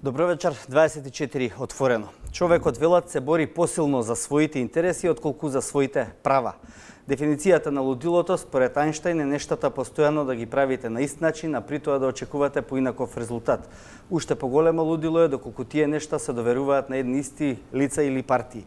Добро вечер, 24 отворено. Човекот, велат, се бори посилно за своите интереси отколку за своите права. Дефиницијата на лудилото според Ајнштајн е нештата постојано да ги правите на ист начин, а при тоа да очекувате поинаков резултат. Уште поголемо лудило е доколку тие нешта се доверуваат на едни исти лица или партии.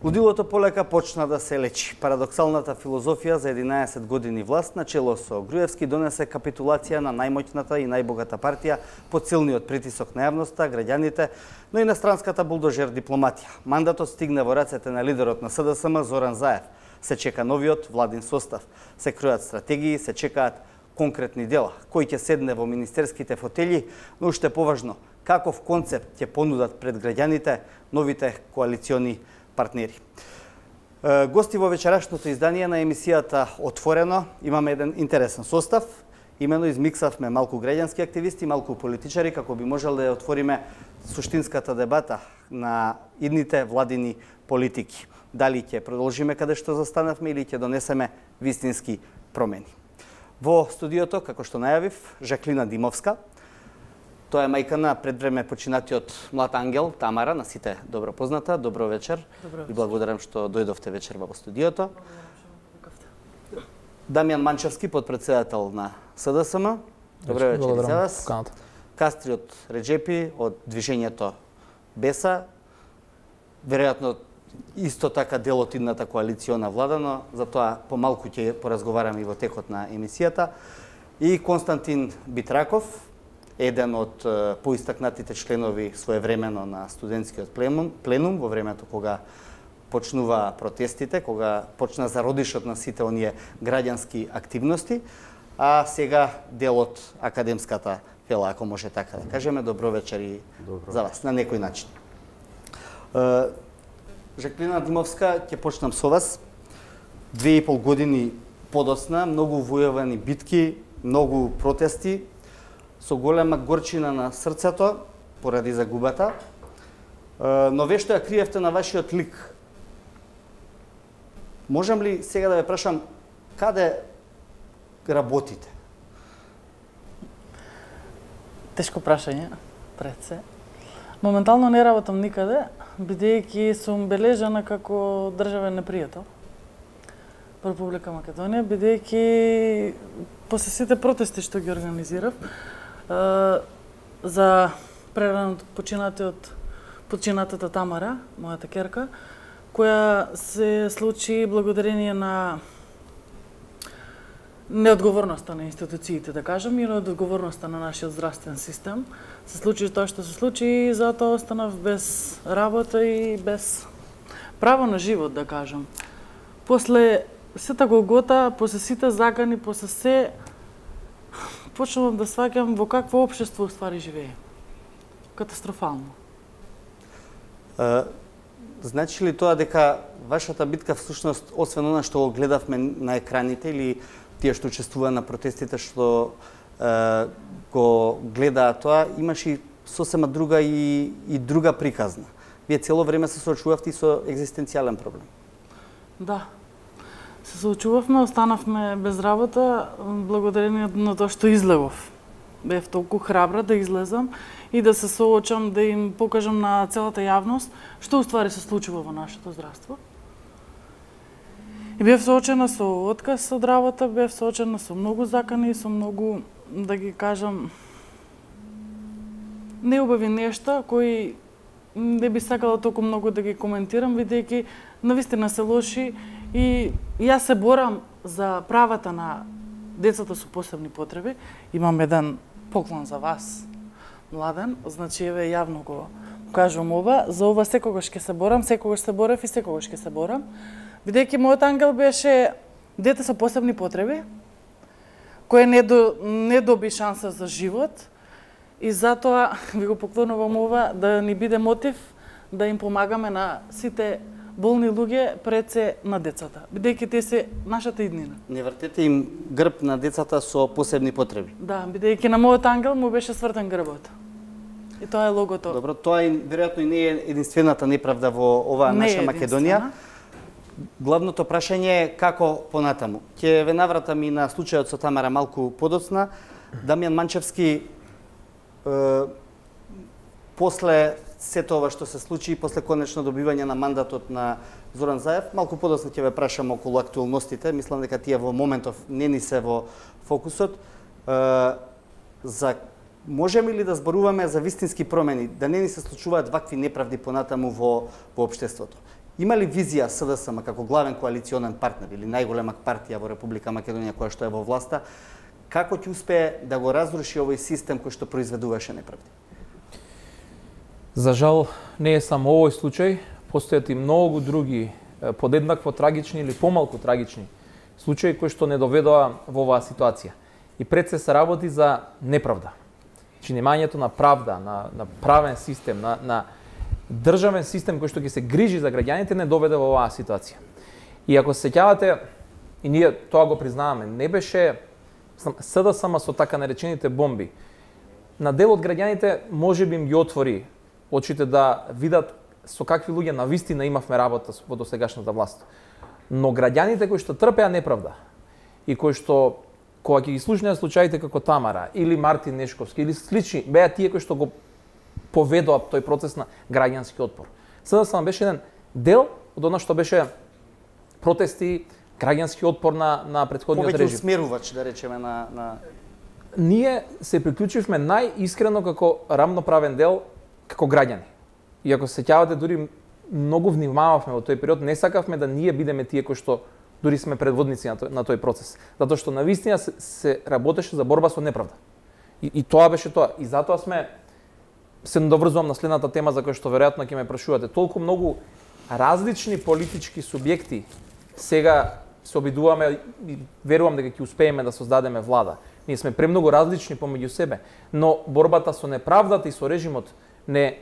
Лудилото полека почна да се лечи. Парадоксалната филозофија за 11 години власт на чело со Груевски донесе капитулација на најмоќната и најбогата партија под силниот притисок на јавноста, граѓаните, но и на странската булдожер дипломатија. Мандатот стигна во рацете на лидерот на СДСМ Зоран Заев. Се чека новиот владин состав. Се кројат стратегии, се чекаат конкретни дела. Кој ќе седне во министерските фотели, но уште поважно, каков концепт ќе понудат пред граѓаните новите коалициони партнери. Гости во вечерашното издание на емисијата Отворено имаме еден интересен состав. Имено измиксавме малку граѓански активисти, малку политичари, како би можел да ја отвориме суштинската дебата на идните владини политики. Дали ќе продолжиме каде што застанавме или ќе донесеме вистински промени. Во студиото, како што најавив, Жаклина Димовска. Тоа е мајка на пред време починатиот млад ангел Тамара, на сите добро позната. Добро вечер. И благодарам што дојдовте вечерва во студиото. Дамјан Манчевски, подпредседател на СДСМ. Добро вечер и за вас. Кастриот Реджепи од движењето Беса. Веројатно исто така дел од идната коалициона влада, но за тоа помалку ќе поразговараме и во текот на емисијата. И Константин Битраков, еден од поистакнатите членови своевремено на студентскиот пленум во времето кога почнува протестите, кога почна зародишот на сите оние граѓански активности, а сега дел од академската фела, ако може така да кажеме. Добро вечер и за вас, на некој начин. Жаклина Димовска, ќе почнам со вас. 2,5 години подоцна, многу војувани битки, многу протести, со голема горчина на срцето поради загубата, но вешто ја криевте на вашиот лик. Можам ли сега да ве прашам каде работите? Тешко прашање, пред се. Моментално не работам никаде, бидејќи сум бележана како државен непријател во Република Македонија, бидејќи после сите протести што ги организирав, за прерано починатата Тамара, мојата керка, која се случи благодарение на неодговорноста на институциите, да кажам, и неодговорноста на нашиот здравствен систем. Се случи тоа што се случи и затоа останав без работа и без право на живот, да кажам. После сета голгота, после сите закани, после се, почнувам да сваќам во какво општество уствари живее. Катастрофално. Значи ли тоа дека вашата битка всушност, освен она што го гледавме на екраните или тие што учествува на протестите што го гледаа тоа, имаше и сосема друга и друга приказна. Вие цело време се соочувавте и со екзистенцијален проблем. Да. Се соочувавме, останавме без работа благодарение на тоа што излегов. Бев толку храбра да излезам и да се соочам, да им покажам на целата јавност што уствари се случува во нашето здравство. И бев соочена со отказ од работа, бев соочена со многу закани, со многу, да ги кажам, неубави нешта кои не би сакала толку многу да ги коментирам, бидејќи навистина се лоши и јас се борам за правата на децата со посебни потреби. Имам еден поклон за вас, Младен, значи еве јавно го кажувам ова, за ова секогаш ќе се борам, секогаш се борев и секогаш ќе се борам, бидејќи мојот ангел беше дете со посебни потреби, кој не доби шанса за живот и затоа ви го поклонувам ова да ни биде мотив да им помагаме на сите болни луѓе пред се на децата, бидејќи те се нашата иднина. Не вртете им грб на децата со посебни потреби. Да, бидејќи на мојот ангел му беше свртен грбот. И тоа е логото. Добро, тоа веројатно и не е единствената неправда во оваа наша Македонија. Главното прашање е како понатаму. Ќе ве навратам и на случајот со Тамара малку подоцна. Дамјан Манчевски после сето ова што се случи, после конечно добивање на мандатот на Зоран Заев, малку подоцна ќе ве прашам околу актуелностите. Мислам дека тие во моментов не ни се во фокусот. Можеме ли да зборуваме за вистински промени, да не ни се случуваат вакви неправди понатаму во општеството? Има ли визија СДСМ како главен коалиционен партнер или најголема партија во Република Македонија која што е во власта, како ќе успее да го разруши овој систем кој што произведуваше неправди? За жал, не е само овој случај, постојат и многу други подеднакво трагични или помалку трагични случаи кои што не доведоа во оваа ситуација. И пред се работи за неправда. Немањето на правда, на правен систем, на државен систем кој што ќе се грижи за граѓаните не доведе во оваа ситуација. И ако се сеќавате, и ние тоа го признаваме, не беше СДСМ со така наречените бомби. На дел од граѓаните можеби им ги отвори очите да видат со какви луѓе навистина имавме работа во досегашната власт. Но граѓаните кои што трпеа неправда и кои што кога ќе ги слушнеа случаите како Тамара или Мартин Нешковски или слични, беа тие кои што го поведоа тој процес на граѓански отпор. СДСМ беше еден дел од она што беше протести, граѓански отпор на претходниот режим. Повеќе усмерувач, да речеме, на... Ние се приклучивме најискрено како рамноправен дел, како граѓани. И ако се сеќавате, дури многу внимававме во тој период, не сакавме да ние бидеме тие кои што дури сме предводници на тој процес. Затоа што навистина се работеше за борба со неправда. И тоа беше тоа. И затоа се доврзувам на следната тема за која што веројатно ќе ме прашувате. Толку многу различни политички субјекти сега се обидуваме и верувам дека ќе успееме да создадеме влада. Ние сме премногу различни помеѓу себе, но борбата со неправдата и со режимот не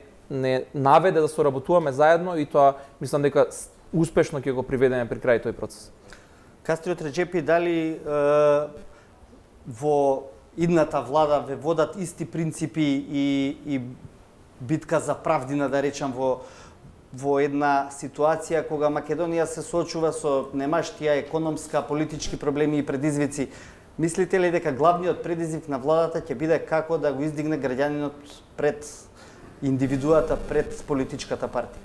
наведе да соработуваме заедно и тоа мислам дека успешно ќе го приведеме при крај тој процес. Кастриот Реджепи, дали во идната влада ве водат исти принципи и битка за правдина, да речам, во една ситуација кога Македонија се соочува со немаштија, економска, политички проблеми и предизвици? Мислите ли дека главниот предизвик на владата ќе биде како да го издигне граѓанинот пред индивидуата, пред политичката партија?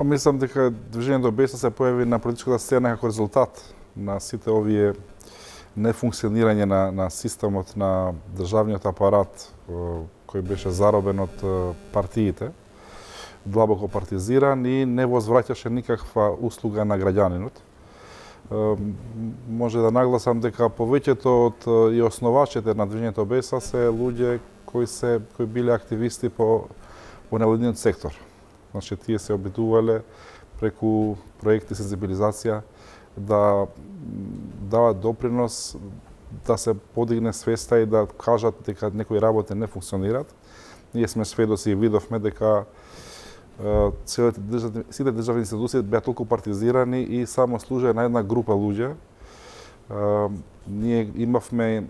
Мислам дека Движењето БЕСА се појави на политичката сцена како резултат на сите овие нефункционирање на системот на државниот апарат кој беше заробен од партиите, длабоко партизиран и не возвраќаше никаква услуга на граѓанинот. Може да нагласам дека повеќето од и основачите на Движењето БЕСА се луѓе кои биле активисти во невладиниот сектор. Значи, тие се обидувале преку проекти сензибилизација да дават допринос да се подигне свеста и да кажат дека некои работи не функционираат. Ние сме сведоци и видовме дека сите државни институции беа толку партизирани и само служеа на една група луѓе. Ние имавме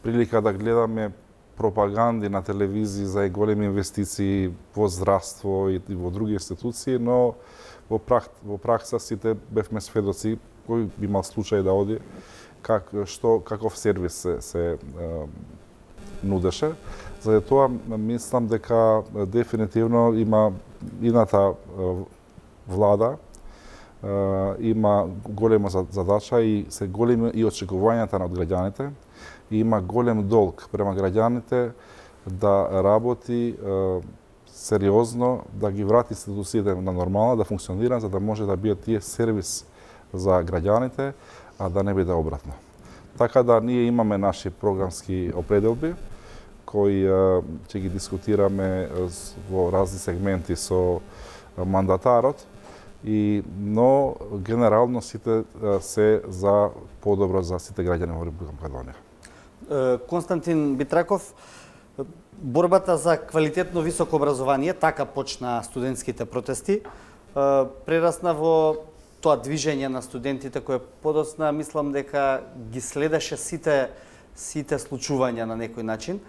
прилика да гледаме пропаганди на телевизии за големи инвестиции во здравство и во други институции, но во пракса сите бевме сведоци кој имал случај да оди каков сервис се нудеше. За тоа мислам дека дефинитивно има идната влада има голема задача и се големи и очекувањата на граѓаните. И има голем долг према граѓаните да работи сериозно, да ги врати институциите на нормална, да функционира, за да може да бидат тие сервис за граѓаните, а да не биде обратно. Така да ние имаме наши програмски определби, кои ќе ги дискутираме во разни сегменти со мандатарот, но генерално сите се за подобро за сите граѓани во Република Македонија. Константин Битраков, борбата за квалитетно високо образование, така почна студентските протести, прерасна во тоа движење на студентите кое подоцна мислам дека ги следеше сите случувања на некој начин.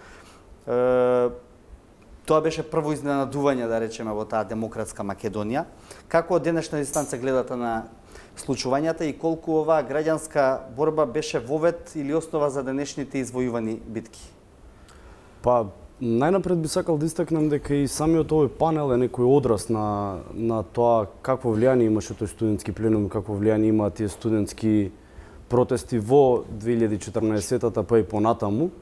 Тоа беше прво изненадување, да речеме, во таа демократска Македонија. Како од денешна дистанца гледате на случувањата и колку оваа граѓанска борба беше вовет или основа за денешните извојувани битки? Па, Најнапред би сакал да истакнем дека и самиот овој панел е некој одраз на тоа какво влијание имаше тој студентски пленум, какво влијание имаат тие студентски протести во 2014-та па и понатаму.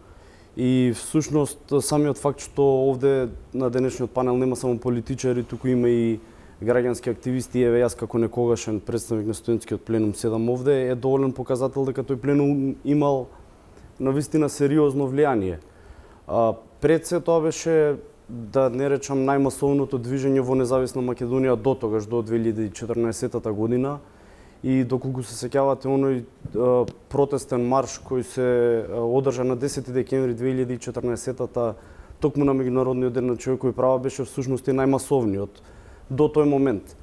И всушност самиот факт што овде на денешниот панел нема само политичари, туку има и граѓански активисти, еве јас како некогашен представник на студентскиот пленум седам овде, е доволен показател дека тој пленум имал навистина сериозно влијание. Пред се тоа беше, да не речам, најмасовното движење во независна Македонија до тогаш, до 2014 година. И доколку се сеќавате оној протестен марш кој се одржа на 10 декември 2014 токму на Меѓународниот ден на човекови права, беше всушност и најмасовниот до тој момент.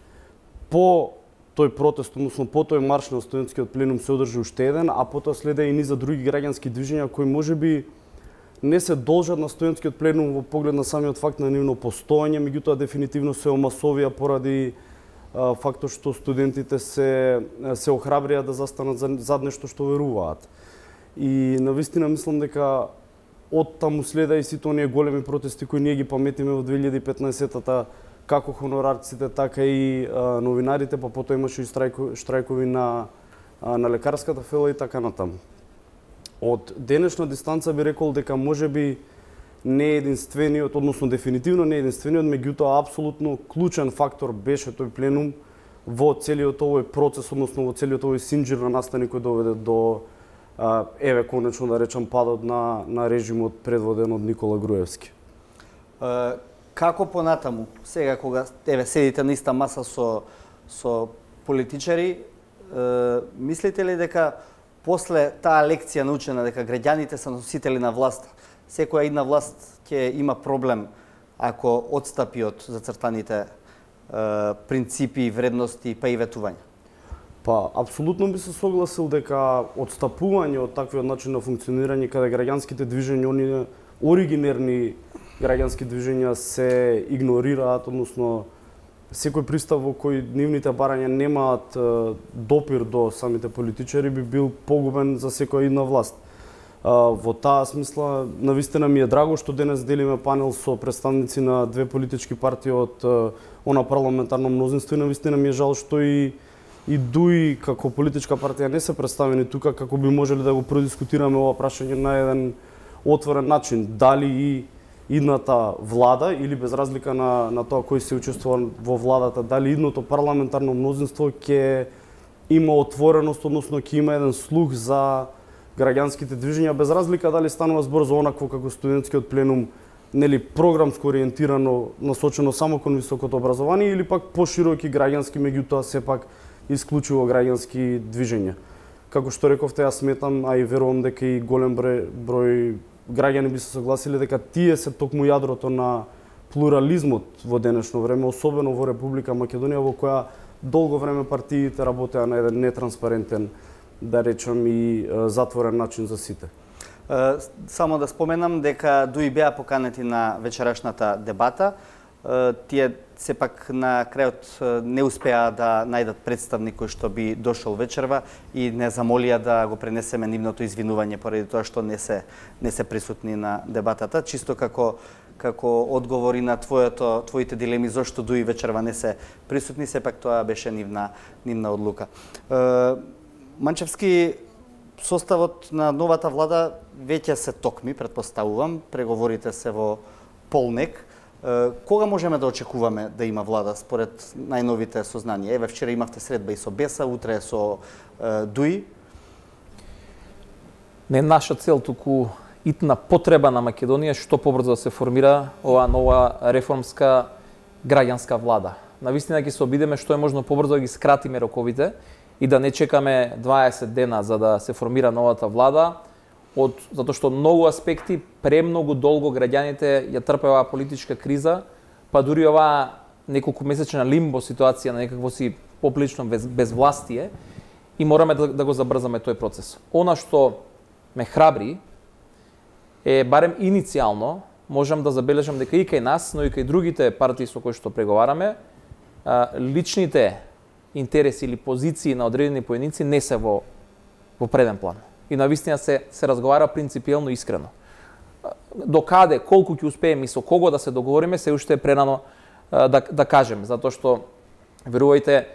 По тој протест, односно по тој марш на студентскиот пленум се одржи уште еден, а потоа следа и низа други граѓански движења кои можеби не се должат на студентскиот пленум во поглед на самиот факт на нивно постоење, меѓутоа дефинитивно се омасовија поради фактот што студентите се охрабрија да застанат зад нешто што веруваат. И навистина мислам дека од таму следа и сите оние големи протести кои ние ги паметиме во 2015-та, како хонорарците, така и новинарите, па потоа имаше и штрајкови на лекарската фела и така натаму. Од денешна дистанца би рекол дека можеби не е единствениот, односно дефинитивно не е единствениот, меѓутоа апсолутно клучен фактор беше тој пленум во целиот овој процес, односно во целиот овој синџир на настани кој доведе до еве конечно да речам падот на режимот предводен од Никола Груевски. Како понатаму, сега кога еве седите на иста маса со политичари, мислите ли дека после таа лекција научена дека граѓаните се носители на власт, секоја една власт ќе има проблем ако одстапи од зацртаните принципи, вредности па и ветувања? Па, апсолутно би се согласил дека одстапување од таквиот начин на функционирање каде граѓанските движења, оние оригинерни граѓански движења се игнорираат, односно секој пристав во кој нивните барања немаат допир до самите политичари би бил погубен за секоја една власт. Во таа смисла, навистина ми е драго што денес делиме панел со представници на две политички партии од она парламентарно мнозинство и навистина ми е жал што и ДУИ како политичка партија не се представени тука како би можеле да го продискутираме ова прашање на еден отворен начин. Дали и идната влада или без разлика на тоа кој се учествува во владата, дали идното парламентарно мнозинство ќе има отвореност, односно ќе има еден слух за граѓанските движења, без разлика дали станува збор за онакво како студентскиот пленум, нели програмско ориентирано, насочено само кон високото образование или пак пошироки граѓански, меѓутоа сепак исклучиво граѓански движења. Како што рековте, јас сметам, а и верувам дека и голем број граѓани би се согласиле дека тие се токму јадрото на плурализмот во денешно време, особено во Република Македонија, во која долго време партиите работеа на еден нетранспарентен, да речам, и затворен начин за сите. Само да споменам дека ДУИ беа поканети на вечерашната дебата. Тие сепак на крајот не успеа да најдат представник кој што би дошол вечерва и не замолија да го пренесеме нивното извинување поради тоа што не се присутни на дебатата. Чисто како одговори на твоите дилеми зошто ДУИ вечерва не се присутни, сепак тоа беше нивна одлука. Манчевски, составот на новата влада веќе се токми, претпоставувам, преговорите се во полнек. Кога можеме да очекуваме да има влада според најновите сознанија? Еве вчера имавте средба и со БЕСА, утре со ДУИ. Не наша цел, туку итна потреба на Македонија што побрзо да се формира оваа нова реформска граѓанска влада. Навистина ќе се обидеме што е можно побрзо да ги скратиме роковите и да не чекаме 20 дена за да се формира новата влада, затоа што многу аспекти, премногу долго граѓаните ја трпеа оваа политичка криза, па дури оваа неколку месечна лимбо ситуација на некакво си поплично безвластие и мораме да го забрзаме тој процес. Она што ме храбри е барем иницијално можам да забележам дека и кај нас, но и кај другите партии со кои што преговараме, личните интереси или позиции на одредени поединци не се во преден план. И навистина се разговара принципиелно искрено. до каде, колку ќе успееме и со кого да се договориме, се уште е прерано да кажеме, затоа што верувајте,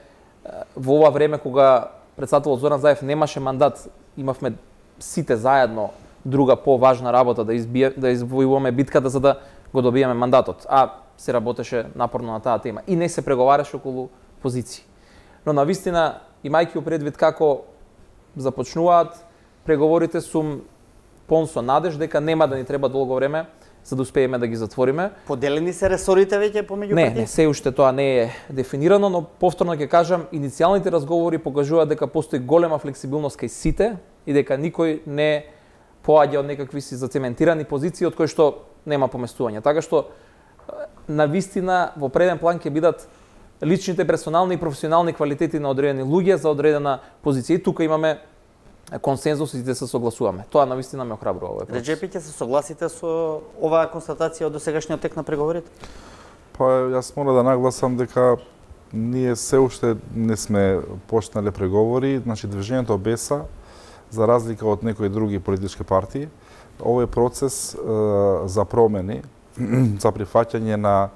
во ова време кога председателот Зоран Заев немаше мандат, имавме сите заедно друга поважна работа да извојуваме битката за да го добиеме мандатот, а се работеше напорно на таа тема и не се преговараше околу позиции. Но навистина, имајќи предвид како започнуваат преговорите, сум полн со надеж дека нема да ни треба долго време за да успееме да ги затвориме. Поделени се ресорите веќе помеѓу партии? Не, се уште тоа не е дефинирано, но повторно ќе кажам, иницијалните разговори покажуваат дека постои голема флексибилност кај сите и дека никој не поаѓа од некакви си зацементирани позиции од кои што нема поместување. Така што навистина во преден план ќе бидат личните, персонални и професионални квалитети на одредени луѓе за одредена позиција. И тука имаме консензус и да се согласуваме. Тоа навистина ме охрабрува овој процес. Реджепи, ќе се согласите со оваа констатација од досегашниот тек на преговорите? Па јас мора да нагласам дека ние се уште не сме почнале преговори, значи движењето БЕСА, за разлика од некои други политички партии, овој процес за промени, за прифаќање на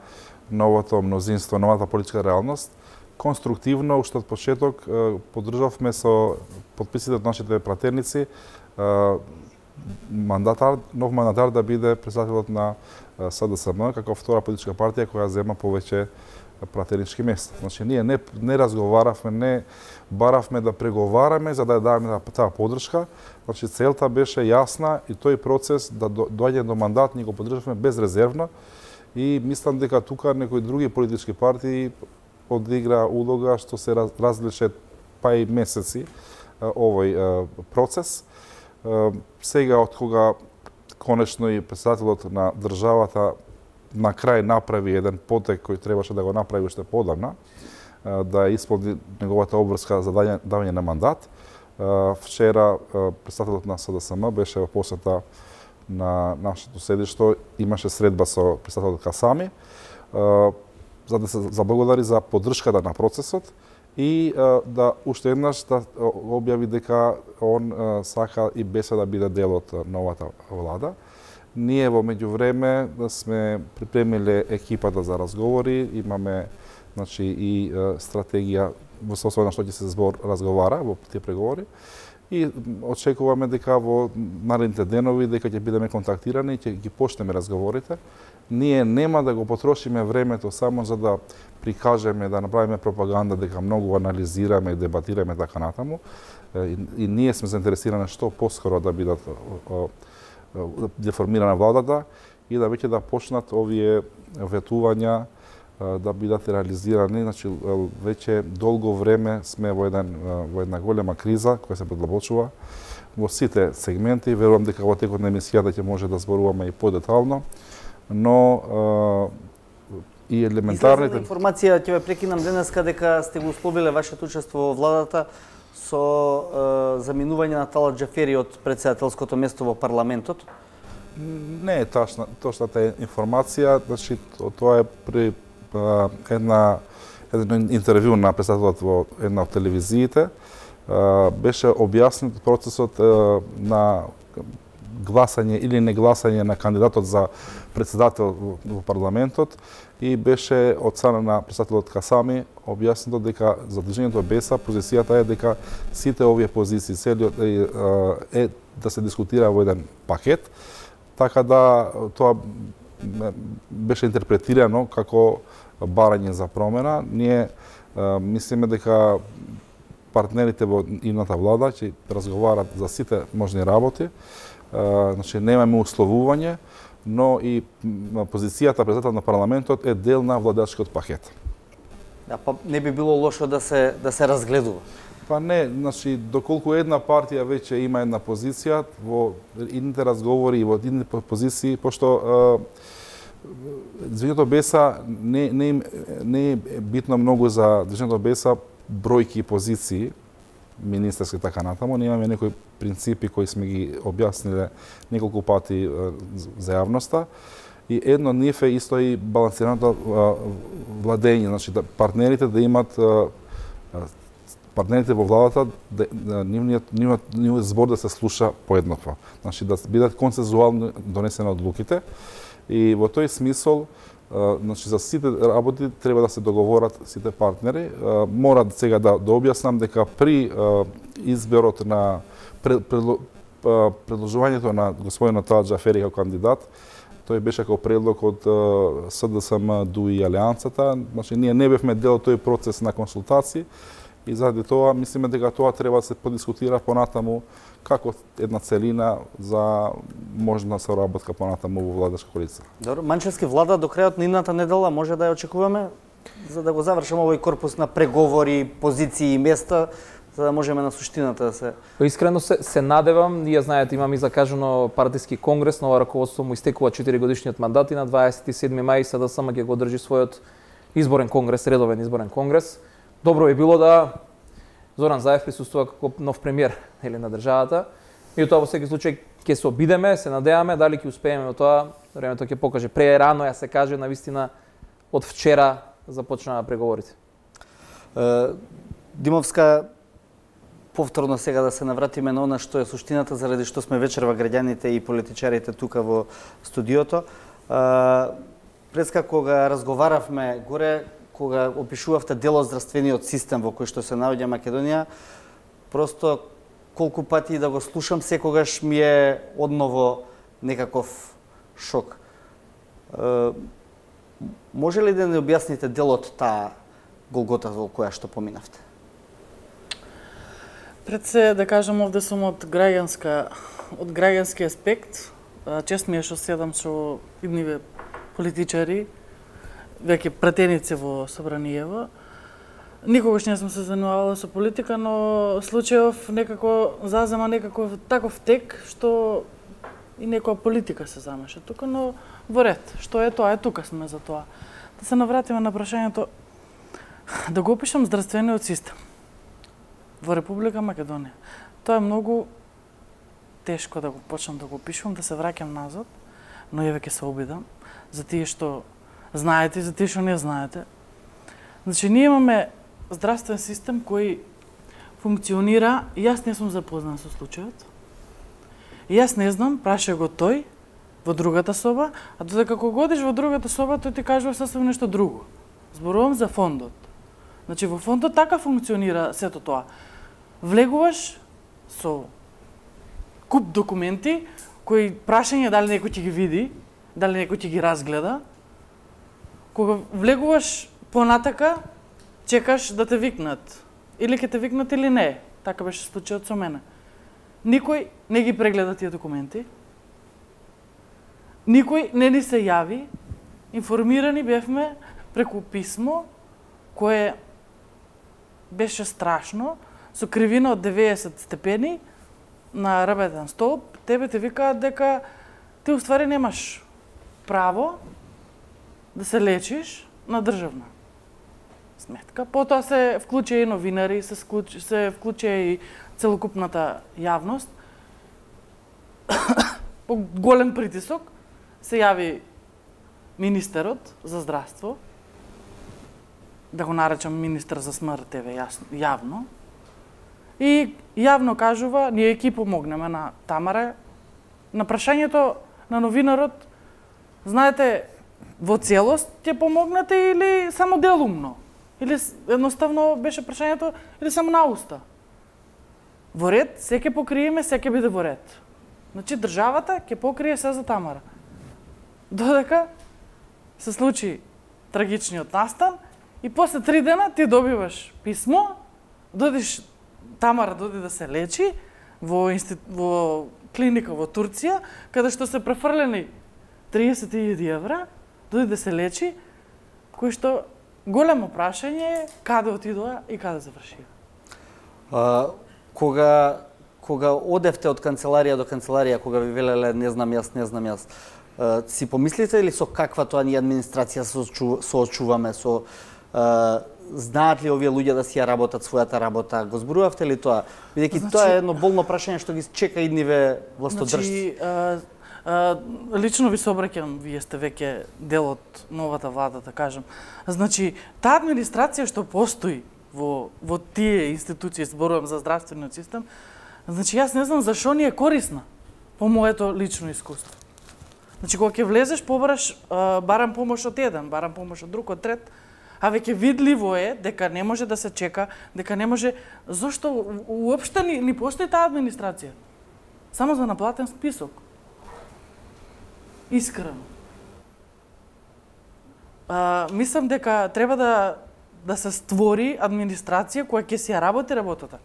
новото мнозинство, новата политичка реалност, конструктивно, уште од почеток, поддржавме со подписите од нашите пратерници нов мандатар да биде председателот на СДСМ, како втора политичка партија која зема повеќе пратернички места. Значи, ние не разговаравме, не баравме да преговараме за да ја даваме таа поддршка. Значи, целта беше јасна и тој процес да доаѓе до мандат, ние го поддржавме безрезервно и мислам дека тука некои други политички партии одигра улога што се различе па и месеци овој процес. Сега, од кога конечно и председателот на државата на крај направи еден потек кој требаше да го направи уште подамна, да исполни неговата обврска за давање на мандат. Вчера председателот на СДСМ беше во посета на нашето седиште, имаше средба со председателот Касами, за да се заблагодари за поддршката на процесот и да уште еднаш да објави дека он сака и БЕСА да биде дел од новата влада. Ние во меѓувреме сме припремиле екипата за разговори, имаме значи и стратегија во состојба на што ќе се разговара во тие преговори и очекуваме дека во наредните денови дека ќе бидеме контактирани и ќе ги почнеме разговорите. Ние нема да го потрошиме времето само за да прикажеме, да направиме пропаганда дека многу анализираме и дебатираме така натаму. И ние сме заинтересирани што поскоро да бидат деформирана владата и да веќе да почнат овие ветувања да бидат реализирани. Значи, веќе долго време сме во една голема криза која се подлабочува во сите сегменти. Верувам дека во текот на емисијата ќе може да зборуваме и подетално, но и елементарните... Излезна информација, ќе ве прекинам денеска, дека сте го условиле вашето учество во владата со заминување на Талат Џафери од председателското место во парламентот? Не е точната информација, значи тоа е при еден интервју на председателот во една од телевизиите. Беше објаснет процесот на гласање или не гласање на кандидатот за председател во парламентот и беше од страна на председателот Касами објаснето дека за движењето БЕСА позицијата е дека сите овие позиции целиот е да се дискутира во еден пакет, така да тоа беше интерпретирано како барање за промена. Ние мислиме дека партнерите во идната влада ќе разговарат за сите можни работи. Значи, немаме условување, но и позицијата председател на парламентот е дел на владачкиот пакет. Да, па не би било лошо да се разгледува. Па не, значи, доколку една партија веќе има една позиција, во идните разговори и во идните позиции, пошто движењето БЕСА не е битно многу за движењето БЕСА бројки и позиции, министерски така натаму, ние имаме некои принципи кои сме ги објасниле неколку пати за јавноста. И едно од нив е исто и балансираното владење, значи партнерите да имат партнерите во владата, нивниот збор да се слуша поеднакво. Значи да бидат консензуално донесени одлуките и во тој смисол, значи за сите работи треба да се договорат сите партнери. Мора сега да објаснам дека при изборот на предложувањето на господинот Талат Џафери како кандидат, тој беше како предлог од СДСМ, ДУ и Алијансата. Значи, ние не бевме дел од тој процес на консултации и заради тоа мислиме дека тоа треба да се подискутира понатаму како една целина за можна соработка понатаму во владачка коалиција. Добро, Манчевски влада до крајот на идната недела може да ја очекуваме за да го завршиме овој корпус на преговори, позиции и места, за да можеме на суштината да се... Искрено се надевам, ние знаете имаме и закажано партиски конгрес, нова раководство му истекува 4 годишниот мандат и на 27 мај СДСМ ќе го држи својот изборен конгрес, редовен изборен конгрес. Добро би било да Зоран Заев присуствува како нов премиер на државата. И тоа во секој случај ќе се обидеме, се надеваме, дали ќе успееме во тоа, времето ќе покаже. Прерано ја се каже, навистина од вчера започнаа преговорите. Димовска, повторно сега да се навратиме на она што е суштината, заради што сме вечерва граѓаните и политичарите тука во студиото. Преска кога разговаравме горе, кога опишувавте делоздравствениот систем во кој што се наоѓа Македонија, просто колку пати да го слушам, секогаш ми е одново некаков шок. Може ли да не објасните делот таа голгота во која што поминавте? Пред се да кажам, овде сум од граѓански аспект. Чест ми е што седам со идниве политичари, веќе пратеници во Собраниево. Никогаш не сум се занимавала со политика, но случајов некако зазема некаков таков тек што и некоја политика се замеша тука, но во ред. Што е тоа? Е тука сме за тоа. Да се навратиме на прашањето, да го опишам здравствениот систем во Република Македонија. Тоа е многу тешко да го почнам да го опишувам, да се враќам назад, но еве ќе се обидам за тие што знаете и за тие што не знаете. Значи, ние имаме здравствен систем кој функционира, и јас не сум запознат со случајот. И јас не знам, праша го тој во другата соба, а додека кога одиш во другата соба, тој ти кажува сосем нешто друго. Зборувам за фондот. Значи, во фондот така функционира сето тоа. Влегуваш со куп документи, кои прашање дали некој ќе ги види, дали некој ќе ги разгледа. Кога влегуваш понатака, чекаш да те викнат. Или ќе те викнат или не. Така беше случајот со мене. Никој не ги прегледа тие документи. Никој не ни се јави. Информирани бевме преку писмо, кое беше страшно, со кривина од 90 степени на работен столб. Тебе те викаат дека ти уствари немаш право да се лечиш на државна сметка. Потоа се вклучија и новинари, се вклучија и целокупната јавност. По голем притисок се јави министерот за здравство, да го наречам министер за смрт, јавно. И јавно кажува, ние ќе помогнеме на Тамара. На прашањето на новинарот, знаете, во целост ќе помогнете или само делумно? Или едноставно беше прашањето, или само на уста? Во ред, се ќе покриеме, се ќе биде во ред. Значи, државата ќе покрие се за Тамара. Додека се случи трагичниот настан и после 3 дена ти добиваш писмо, Тамара доди да се лечи во клиника во Турција, каде што се префрлени 30.000 евра, доди да се лечи, кој што големо прашање е каде отидоа и каде завршија. Кога одевте од канцеларија до канцеларија, кога ви велеле не знам јас, си помислите ли со каква тоа ни администрација соочуваме, знаат ли овие луѓе да си ја работат својата работа? Го зборувавте ли тоа? Бидејќи тоа е едно болно прашање што ги чека идниве властодржци. Лично ви се обраќам, вие сте веќе дел од новата влада, да кажам. Значи, таа администрација што постои во тие институции, зборувам за здравствениот систем, значи јас не знам зашо ни е корисна по моето лично искуство. Значи кога ќе влезеш, побараш барам помош од еден, барам помош од друг, од трет, а веќе видливо е дека не може да се чека, дека не може, зошто уопште ни постои таа администрација? Само за наплатен список. Искрено. Мислам дека треба да се створи администрација која ќе си ја работи работата.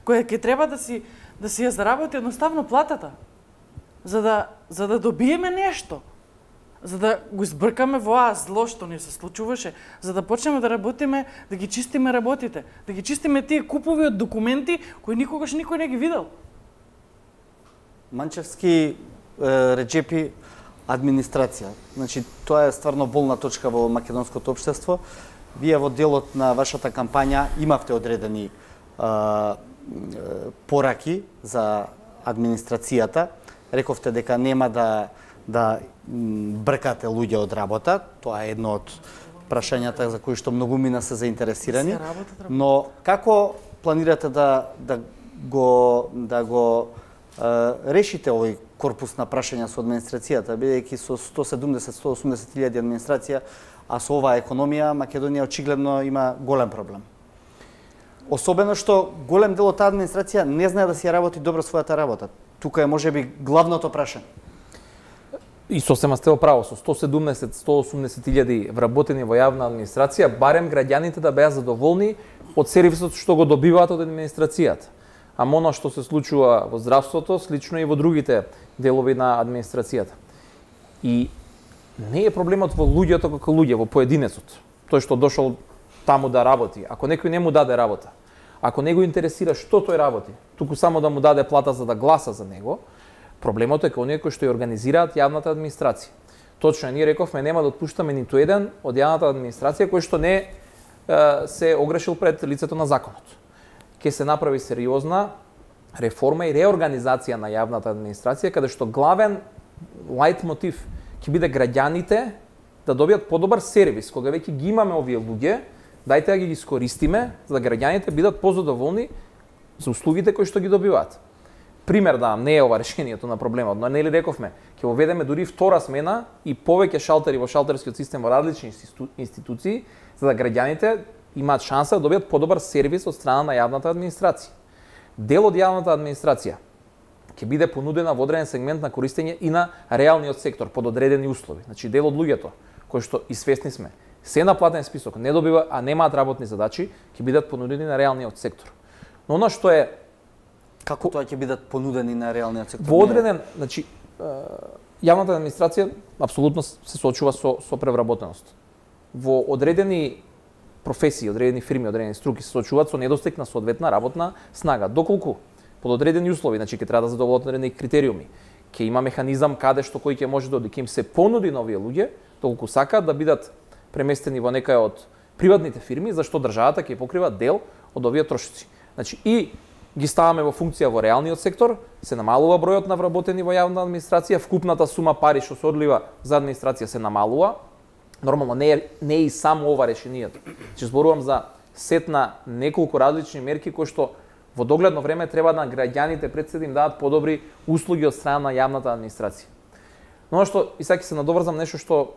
Која ќе треба да си ја заработи едноставно платата. За да добиеме нешто. За да го избркаме воа зло што ни се случуваше, за да почнеме да работиме, да ги чистиме работите, да ги чистиме тие купови од документи кои никогаш никој не ги видел. Манчевски Реджепи администрација. Значи, тоа е стварно болна точка во македонското општество. Вие во делот на вашата кампања имавте одредени пораки за администрацијата. Рековте дека нема да бркате луѓе од работа. Тоа е едно од прашањата за кои што многумина се заинтересирани. Но како планирате да го решите овој корпус на прашања со администрацијата, бидејќи со 170-180 илјади администрација, а со оваа економија Македонија очигледно има голем проблем. Особено што голем дел од таа администрација не знае да си ја работи добро својата работа. Тука е можеби главното прашање. И сосема сте право, со 170-180 илјади вработени во јавна администрација, барем граѓаните да беа задоволни од сервисот што го добиваат од администрацијата. Ама оно што се случува во здравството, слично и во другите делови на администрацијата. И не е проблемот во луѓето како луѓе, во поединецот. Тој што дошол таму да работи. Ако некој не му даде работа, ако не го интересира што тој работи, туку само да му даде плата за да гласа за него, проблемот е кај оние кои што ја организираат јавната администрација. Точно, ние рековме нема да отпуштаме ниту еден од јавната администрација кој што не се огрешил пред лицето на законот. Ќе се направи сериозна реформа и реорганизација на јавната администрација, каде што главен лајт мотив ќе биде граѓаните да добијат подобар сервис. Кога веќе ги имаме овие луѓе, дајте да ги искористиме за да граѓаните бидат позадоволни за услугите кои што ги добиваат. Пример да не е ова решението на проблемот, но нели рековме, ќе воведеме дури втора смена и повеќе шалтери во шалтерскиот систем во различни институции, за да граѓаните имаат шанса да добијат подобар сервис од страна на јавната администрација. Дел од јавната администрација ќе биде понудена во одреден сегмент на користење и на реалниот сектор под одредени услови. Значи дел од луѓето кои што и свесни сме, се на платен список, не добива, а немаат работни задачи, ќе бидат понудени на реалниот сектор. Но она што е како тоа ќе бидат понудени на реалниот сектор? Во одреден, значи јавната администрација апсолутно се соочува со превработеност. Во одредени професии, одредени фирми, одредени струки се соочуваат со недостиг на соодветна работна снага. Доколку под одредени услови, значи ќе треба да задоволат одредени критериуми, ќе има механизам каде што кој ќе може да оди, ќе им се понуди на овие луѓе, доколку сакаат да бидат преместени во некоја од приватните фирми, зашто државата ќе покрива дел од овие трошоци. Значи и ги ставаме во функција во реалниот сектор, се намалува бројот на вработени во јавна администрација, вкупната сума пари што се одлива за администрација се намалува. Нормално не е и само ова решението. Че зборувам за сет на неколку различни мерки кои што во догледно време треба на граѓаните пред се да им дадат подобри услуги од страна на јавната администрација. Но што и сега ќе се надоврзам нешто што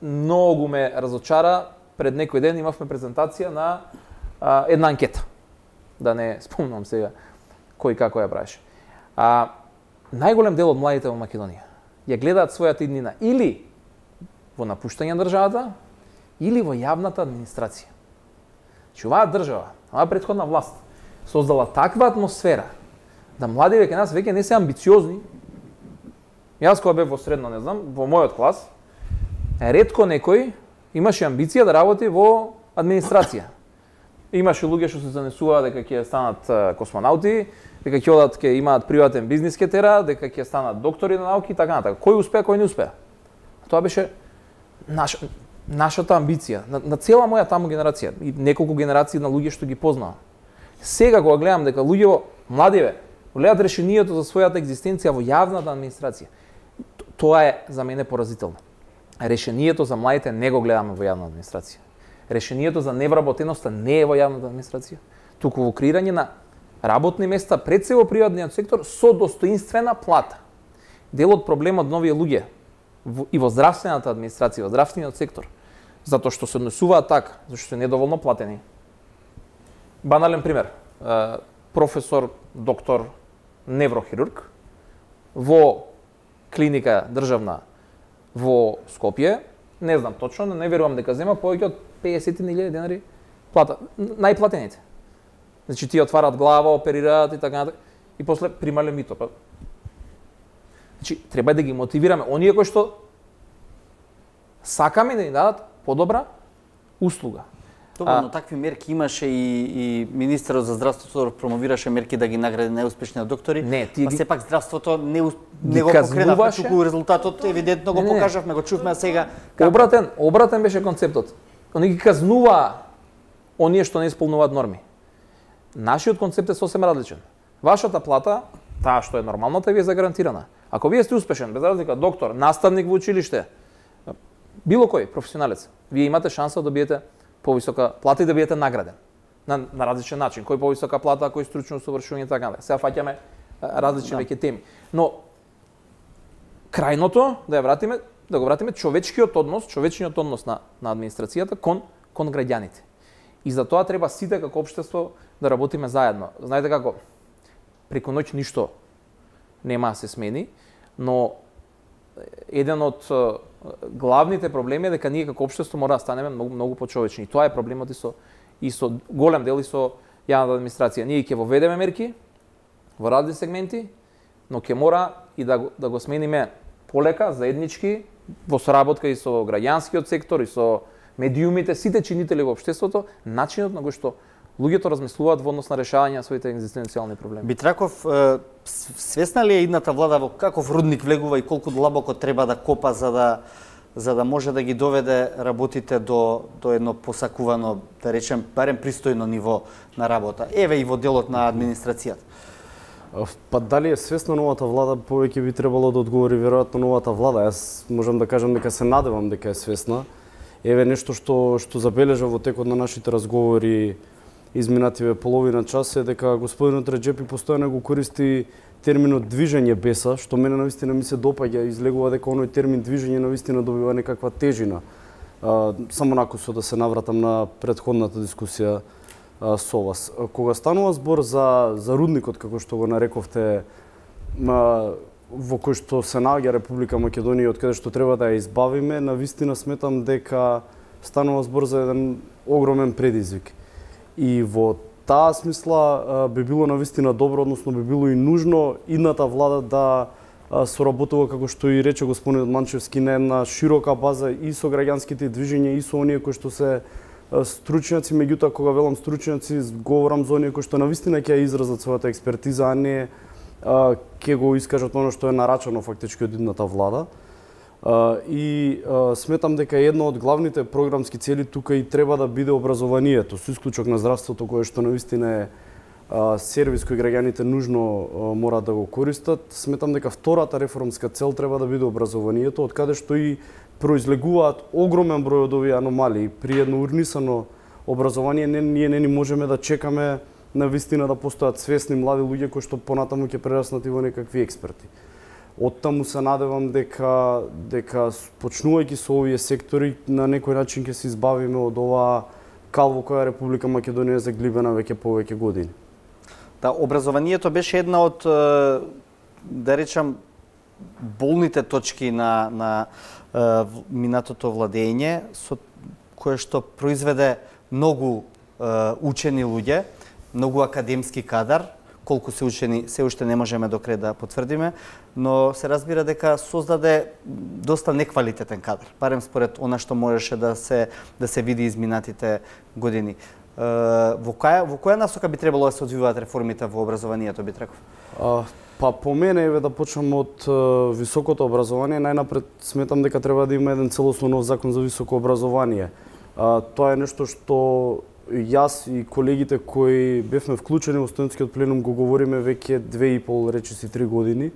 многу ме разочара. Пред некој ден имавме презентација на една анкета. Да не спомнам сега кој како ја правеше. Најголем дел од младите во Македонија ја гледаат својата иднина или во напуштање на државата, или во јавната администрација. Че оваа држава, оваа претходна власт, создала таква атмосфера да млади веќе нас веќе не се амбициозни. Јас кога бев во средно, не знам, во мојот клас, ретко некој имаше амбиција да работи во администрација. Имаше луѓе што се занесуваа дека ќе станат космонаути, дека ќе одат, ќе имаат приватен бизнис ке тера, дека ќе станат доктори на науки и така натаму. Кој успеа, кој не успеа. Тоа беше нашата амбиција, на цела моја таму генерација и неколку генерации на луѓе што ги познавам. Сега кога гледам дека луѓе младиве гледат решението за својата екзистенција во јавната администрација, тоа е за мене поразително. Решението за младите не го гледаме во јавна администрација. решението за невработеноста не е во јавната администрација, туку во креирање на работни места пред се во приватниот сектор со достоинствена плата. Дел од проблемот на овие луѓе и во здравствената администрација, во здравствениот сектор, затоа што се однесуваат така, зашто се недоволно платени. Банален пример, професор, доктор, неврохирург во клиника државна во Скопје, не знам точно, но не верувам дека зема повеќе од 50.000 денари плата, најплатените. Значи тие отварат глава, оперираат и така натаму и после примале мито. Значи треба да ги мотивираме оние кои што сакаме да ни дадат подобра услуга. Добро, но такви мерки имаше и министерот за здравството промовираше мерки да ги награди најуспешните доктори. Не, па сепак здравството не го покренавме, туку резултатот евидентно го покажавме, го чувме сега. Обратен беше концептот. Они ги казнуваа оние што не исполнуваат норми. Нашиот концепт е сосем различен. Вашата плата, таа што е нормалната, ви е загарантирана. Ако вие сте успешен, без разлика доктор, наставник во училиште, било кој професионалец, вие имате шанса да добиете повисока плата и да бидете награден на различен начин. Кој повисока плата, кој стручно усовршување и така натаму. Сега фаќаме различни веќе теми. Но крајното да го вратиме човечниот однос на администрацијата кон граѓаните. И за тоа треба сите како општество да работиме заедно. Знаете како, преку ноќ ништо нема да се смени, но еден од главните проблеми е дека ние како општество мора да станеме многу почовечни. Тоа е проблемот и со голем дел и со јавната администрација. Ние ќе воведеме мерки во различни сегменти, но ќе мора и да го смениме полека, заеднички, во соработка и со граѓанскиот сектор и со медиумите, сите чинители во општеството, начинот на кој што луѓето размислуваат во однос на решавање на своите екзистенцијални проблеми. Битраков, свесна ли е идната влада во каков рудник влегува и колку длабоко треба да копа за да може да ги доведе работите до едно посакувано, да речем, барем пристојно ниво на работа? Еве и во делот на администрацијата. Па дали е свесна новата влада, повеќе би требало да одговори веројатно новата влада. Јас можам да кажам дека се надевам дека е свесна. Еве нешто што забележа во текот на нашите разговори изминативе половина час е дека господинот Реџепи постојано го користи терминот движење беса, што мене навистина ми се допаѓа, излегува дека оној термин движење навистина добива некаква тежина. Само накусо да се навратам на претходната дискусија со вас. Кога станува збор за рудникот, како што го нарековте, во кој што се наоѓа Република Македонија, од каде што треба да ја избавиме, навистина сметам дека станува збор за еден огромен предизвик. И во таа смисла би било навистина добро, односно би било и нужно идната влада да соработува, како што и рече господинот Манчевски, на една широка база и со граѓанските движења и со оние кои што се стручњаци. Меѓутоа, кога велам стручњаци, говорам за оние кои што навистина ќе ја изразат својата експертиза, а не ќе го искажат оно што е нарачано фактички од идната влада. И сметам дека една од главните програмски цели тука и треба да биде образованието, со исклучок на здравството, кое што навистина е сервис кој граѓаните нужно мора да го користат. Сметам дека втората реформска цел треба да биде образованието, од каде што и произлегуваат огромен број од овие аномалии. При едно урнисано образование ние не можеме да чекаме навистина да постојат свесни млади луѓе кои што понатаму ќе прераснат и во некакви експерти. Оттаму се надевам дека почнувајќи со овие сектори на некој начин ќе се избавиме од оваа кал во која Република Македонија е заглибена веќе повеќе години. Да, образованието беше една од, да речам, болните точки на минатото владење, со кое што произведе многу учени луѓе, многу академски кадар. Колку се учени се уште не можеме до крај да потврдиме, но се разбира дека создаде доста неквалитетен кадар, барем според она што можеше да се види изминатите години. Во која насока би требало да се одвиваат реформите во образованието, Битраков? Па по мене, еве да почнам од високото образование, најнапред сметам дека треба да има еден целосно нов закон за високо образование. Тоа е нешто што јас и колегите кои бевме вклучени во студентскиот пленум го говориме веќе 2,5, речиси 3 години,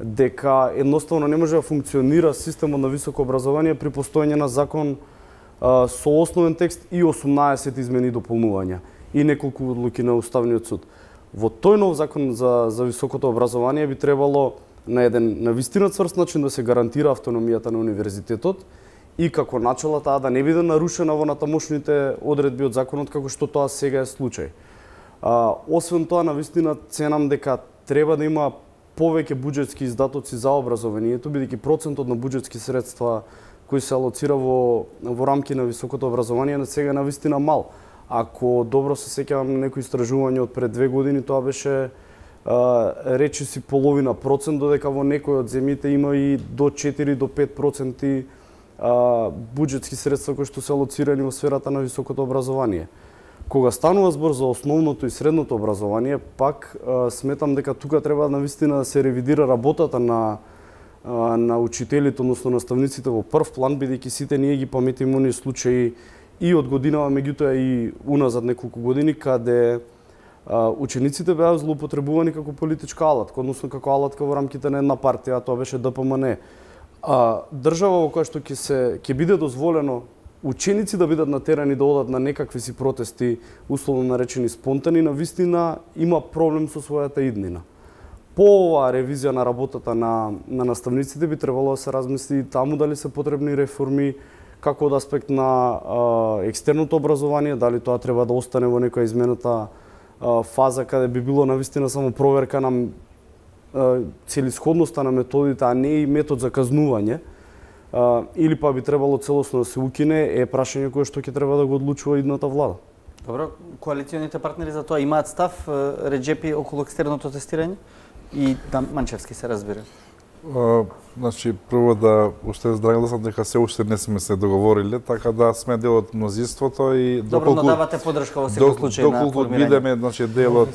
дека едноставно не може да функционира системот на високо образование при постоење на закон со основен текст и 18 измени и дополнувања и неколку одлуки на Уставниот суд. Во тој нов закон за високото образование би требало на еден навистина цврст начин да се гарантира автономијата на универзитетот и како начало таа да не биде нарушена во натамошните одредби од законот како што тоа сега е случај. Освен тоа, навистина ценам дека треба да има повеќе буџетски издатоци за образованието, бидејќи процентот на буџетски средства кои се алоцира во рамки на високото образование на сега навистина мал. Ако добро се сеќавам на некои истражување од пред 2 години, тоа беше речиси половина процент, додека во некои од земјите има и до 4 до 5% буџетски средства кои што се алоцирани во сферата на високото образование. Кога станува збор за основното и средното образование, пак сметам дека тука треба навистина да се ревидира работата на учителите, односно наставниците во прв план, бидејќи сите ние ги паметиме оние случаи и од годинава, меѓутоа и уназад неколку години, каде учениците беа злоупотребувани како политичка алатка, односно како алатка во рамките на една партија, а тоа беше ДПМН. Држава во која што ќе биде дозволено ученици да бидат натерани да одат на некакви си протести, условно наречени спонтани, навистина има проблем со својата иднина. По оваа ревизија на работата на наставниците би требало да се размисли таму дали се потребни реформи, како од аспект на екстерното образование, дали тоа треба да остане во некоја измената фаза каде би било навистина само проверка на целисходноста на методите, а не и метод за казнување, или па би требало целосно да се укине, е прашање кое што ќе треба да го одлучува идната влада. Добро, коалиционите партнери за тоа имаат став, Реџепи, околу екстерното тестирање? И Манчевски се разбира. Значи, прво да уште здраво сам дека се уште не сме се договориле, така да сме дел од мнозинството и добро, но давате подршка во секој случај на формирање. Доколку бидеме, значи, дел од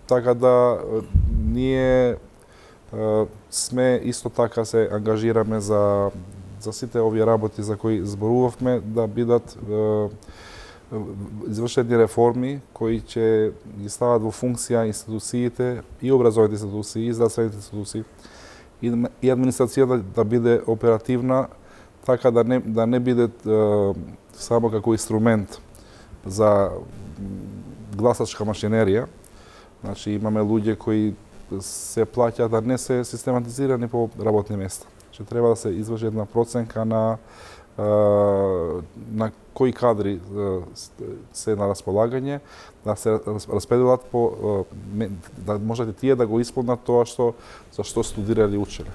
така да ние сме исто така се ангажираме за сите овие работи за кои зборувавме да бидат извршени реформи кои ќе ги стават во функција институциите и образовните институции и здравствените институции и администрацијата да биде оперативна, така да не биде само како инструмент за гласачка машинерија. Значи имаме луѓе кои се плаќаат, а не се систематизирани по работни места. Че треба да се изврши една проценка на кои кадри се на располагање, да се распределат по да можете тие да го исполнат тоа за што студирале и учеле.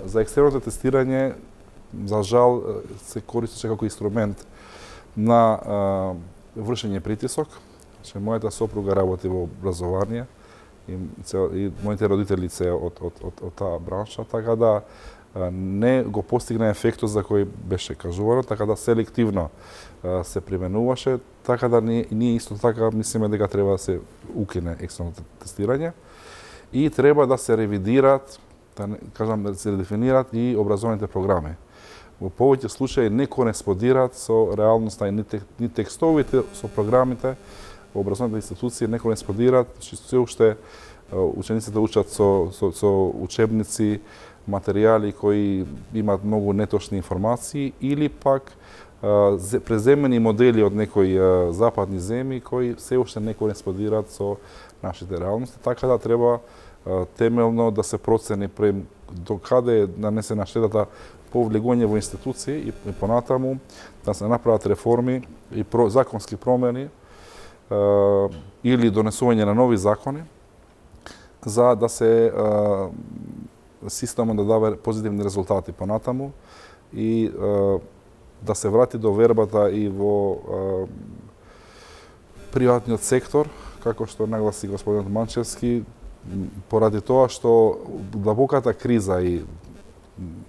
За екстерното тестирање, за жал, се користеше како инструмент на вршење притисок. Че мојата сопруга работи во образование и моите родители се од таа бранша, така да не го постигна ефектот за кој беше кажувано, така да селективно се применуваше, така да ние исто така мислиме дека треба да се укине екстерното тестирање и треба да се ревидират, да се редефинират и образовните програми. Во повеќе случаи не кореспондираат со реалноста и ни текстовите со програмите во образовните институции не кореспондираат, се уште учениците учат со учебници, материјали кои имаат многу неточни информации или пак преземени модели од некои западни земји кои се уште не кореспондираат со нашите реалности, така да треба темелно да се процени до каде е нанесена штетата по влегување во институции и понатаму да се направат реформи и законски промени или донесување на нови закони за да се системот да дава позитивни резултати понатаму и да се врати до вербата и во приватниот сектор, како што нагласи господинот Манчевски, поради тоа што длабоката криза и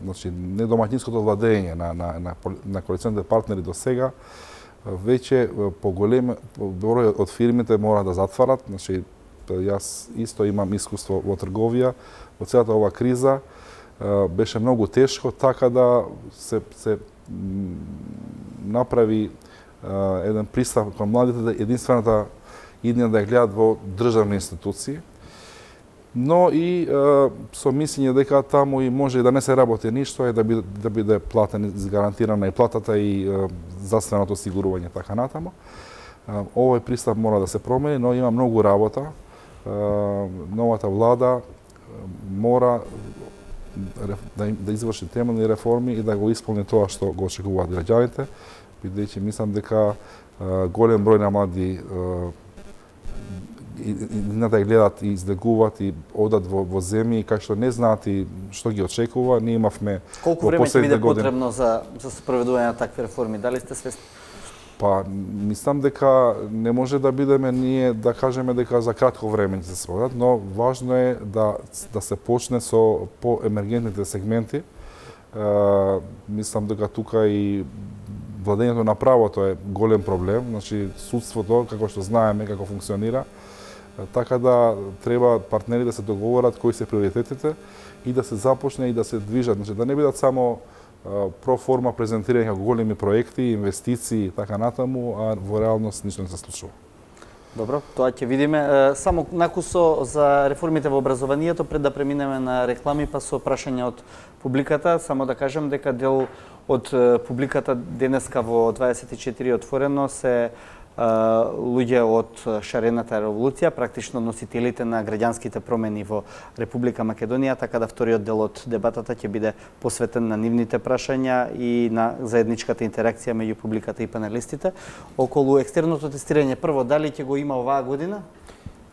значи недомаќинското владење на коалиционите партнери до сега, веќе поголем број од фирмите мора да затварат. Значи, јас исто имам искуство во трговија, во целата ова криза беше многу тешко, така да се направи еден пристап кон младите, единствената иднина да ја гледат во државни институции. но и со мислење дека таму и може да не се работи ништо, да биде платен, гарантирана и платата и здравственото осигурување така натаму. Овој пристап мора да се промени, но има многу работа. Новата влада мора да изврши темелни реформи и да го исполни тоа што го очекуваат граѓаните, бидејќи мислам дека голем број на млади не да гледат и излегуваат и одат во земји кај што не знаат и што ги очекува. Ние имавме колку време ќе биде потребно за спроведување на такви реформи? Дали сте свесни? Па, мислам дека не може да бидеме ние да кажеме дека за кратко време ќе се спроведат, но важно е да се почне со по-емергентните сегменти. Мислам дека тука и владењето на правото е голем проблем, значи судството, како што знаеме како функционира, така да треба партнери да се договорат кои се приоритетите и да се започне и да се движат, значи да не бидат само проформа презентирање како големи проекти, инвестиции и така натаму, а во реалност ништо не се случува. Добро, тоа ќе видиме. Само накусо за реформите во образованието, пред да преминеме на реклами, па со прашања од публиката, само да кажем дека дел од публиката денеска во 24 отворено се луѓе од шарената револуција, практично носителите на граѓанските промени во Република Македонија, така да вториот дел од дебатата ќе биде посветен на нивните прашања и на заедничката интеракција меѓу публиката и панелистите. Околу екстерното тестирање, прво, дали ќе го има оваа година?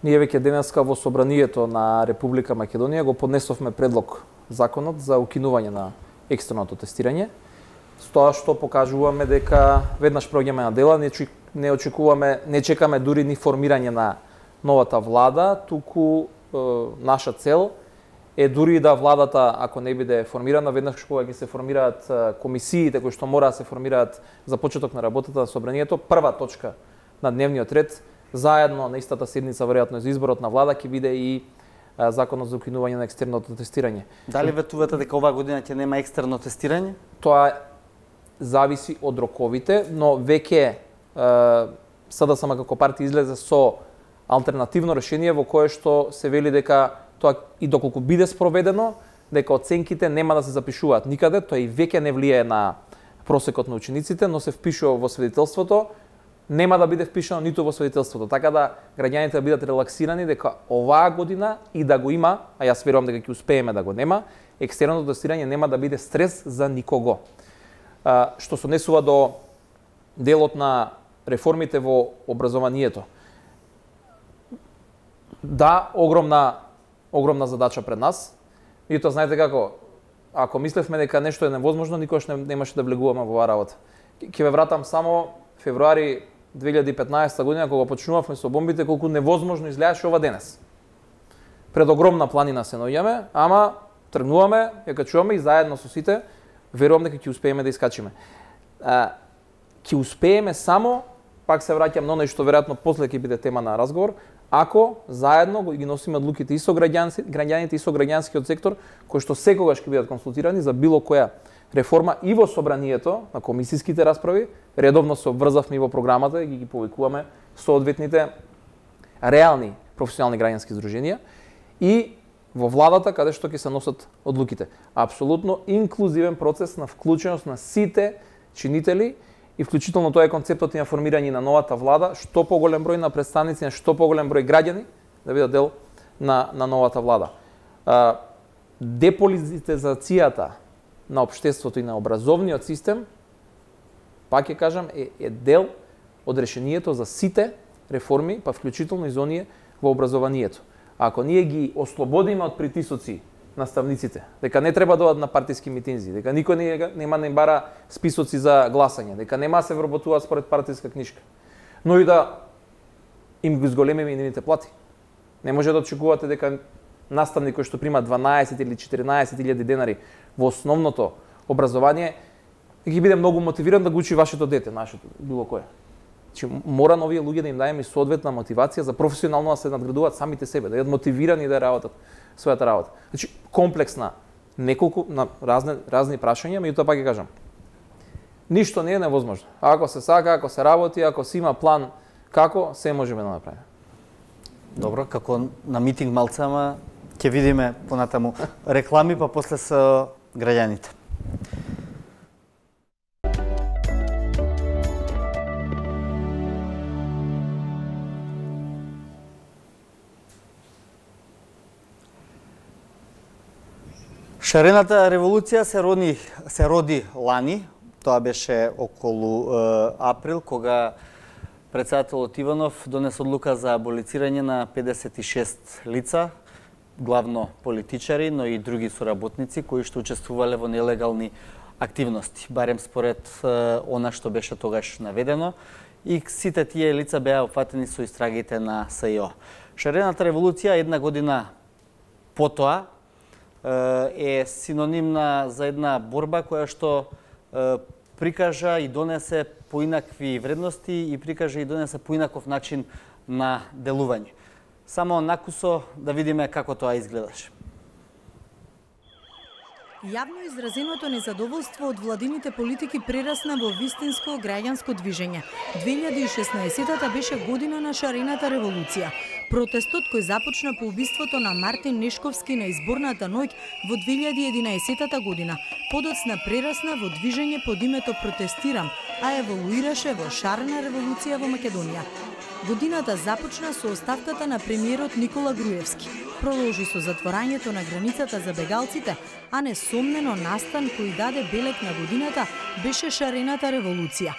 Ние веќе денеска во собранието на Република Македонија го поднесовме предлог законот за укинување на екстерното тестирање. С тоа што покажуваме дека веднаш проѓаме на дела, не чекаме дури ни формирање на новата влада, туку наша цел е дури да владата, ако не биде формирана, веднаш кога ќе се формираат комисиите кои што мора да се формираат за почеток на работата на собранието, прва точка на дневниот ред, заедно на истата седница, веројатно за изборот на влада, ќе биде и законот за укинување на екстерното тестирање. Дали ветувате дека оваа година ќе нема екстерно тестирање? Тоа зависи од роковите, но веќе СДСМ како партија излезе со алтернативно решение во кое што се вели дека тоа и доколку биде спроведено, дека оценките нема да се запишуваат никаде, тоа и веќе не влијае на просекот на учениците, но се впишува во свидетелството, нема да биде впишано ниту во свидетелството, така да граѓаните да бидат релаксирани дека оваа година и да го има, а јас верувам дека ќе успееме да го нема, екстерното тестирање нема да биде стрес за никого. Што се однесува до делот на реформите во образованието. Да, огромна задача пред нас. И тоа знаете како, ако мислевме дека нешто е невозможно, никош немаше да влегуваме во оваа работа. Ќе ве вратам само февруари 2015 година, кога почнувавме со бомбите, колку невозможно изгледаше ова денес. Пред огромна планина се наоѓаме, ама тргнуваме, ја качуваме и заедно со сите верувам дека ќе успееме да искачиме. Ќе успееме само, пак се враќам на нешто веројатно после ќе биде тема на разговор, ако заедно ги носиме одлуките и со граѓаните и со граѓанскиот сектор, кои што секогаш ќе бидат консултирани за било која реформа и во собранието на комисиските расправи, редовно се обврзавме и во програмата и ги повикуваме соодветните реални професионални граѓански здруженија и во владата каде што ќе се носат одлуките. Апсолутно инклузивен процес на вклученост на сите чинители и вклучително тоа е концептот на формирање на новата влада, што поголем број на представници, на што поголем број граѓани да бидат дел на новата влада. Деполитизацијата на општеството и на образовниот систем, пак ќе кажам, е дел од решението за сите реформи, па вклучително и за оние во образованието. Ако ние ги ослободиме од притисоци наставниците, дека не треба да одат на партиски митинзи, дека никој нема да им бара списоци за гласање, дека нема да се вработуваат според партиска книжка, но и да им го зголемиме и нивните плати. Не може да очекувате дека наставник кој што прима 12 или 14.000 денари во основното образование ќе биде многу мотивиран да го учи вашето дете, нашето, било кое. Значи, мора на овие луѓе да им даеме соодветна мотивација за професионално да се надградуваат самите себе, да бидат мотивирани да работат својата работа. Значи, комплексна, неколку на разни прашања, меѓутоа пак ќе кажам. Ништо не е невозможно. Ако се сака, ако се работи, ако се има план, како се можеме да направиме. Добро, како на митинг малце, ама Ќе видиме понатаму реклами, па после со граѓаните. Шарената револуција се роди лани, тоа беше околу април, кога председателот Иванов донесе одлука за аболицирање на 56 лица, главно политичари, но и други соработници кои што учествувале во нелегални активности, барем според она што беше тогаш наведено, и сите тие лица беа опфатени со истрагите на СЈО. Шарената револуција една година потоа е синонимна за една борба која што прикажа и донесе поинакви вредности и прикажа и донесе поинаков начин на делување. Само накусо да видиме како тоа изгледаше. Јавно изразеното незадоволство од владините политики прерасна во вистинско граѓанско движење. 2016-та беше година на шарената револуција. Протестот кој започна по убиството на Мартин Нешковски на изборната ноќ во 2011 година подоцна прерасна во движење под името Протестирам, а еволуираше во шарена револуција во Македонија. Годината започна со оставката на премиерот Никола Груевски. Продолжи со затворањето на границата за бегалците, а несомнено настан кој даде белег на годината беше шарената револуција.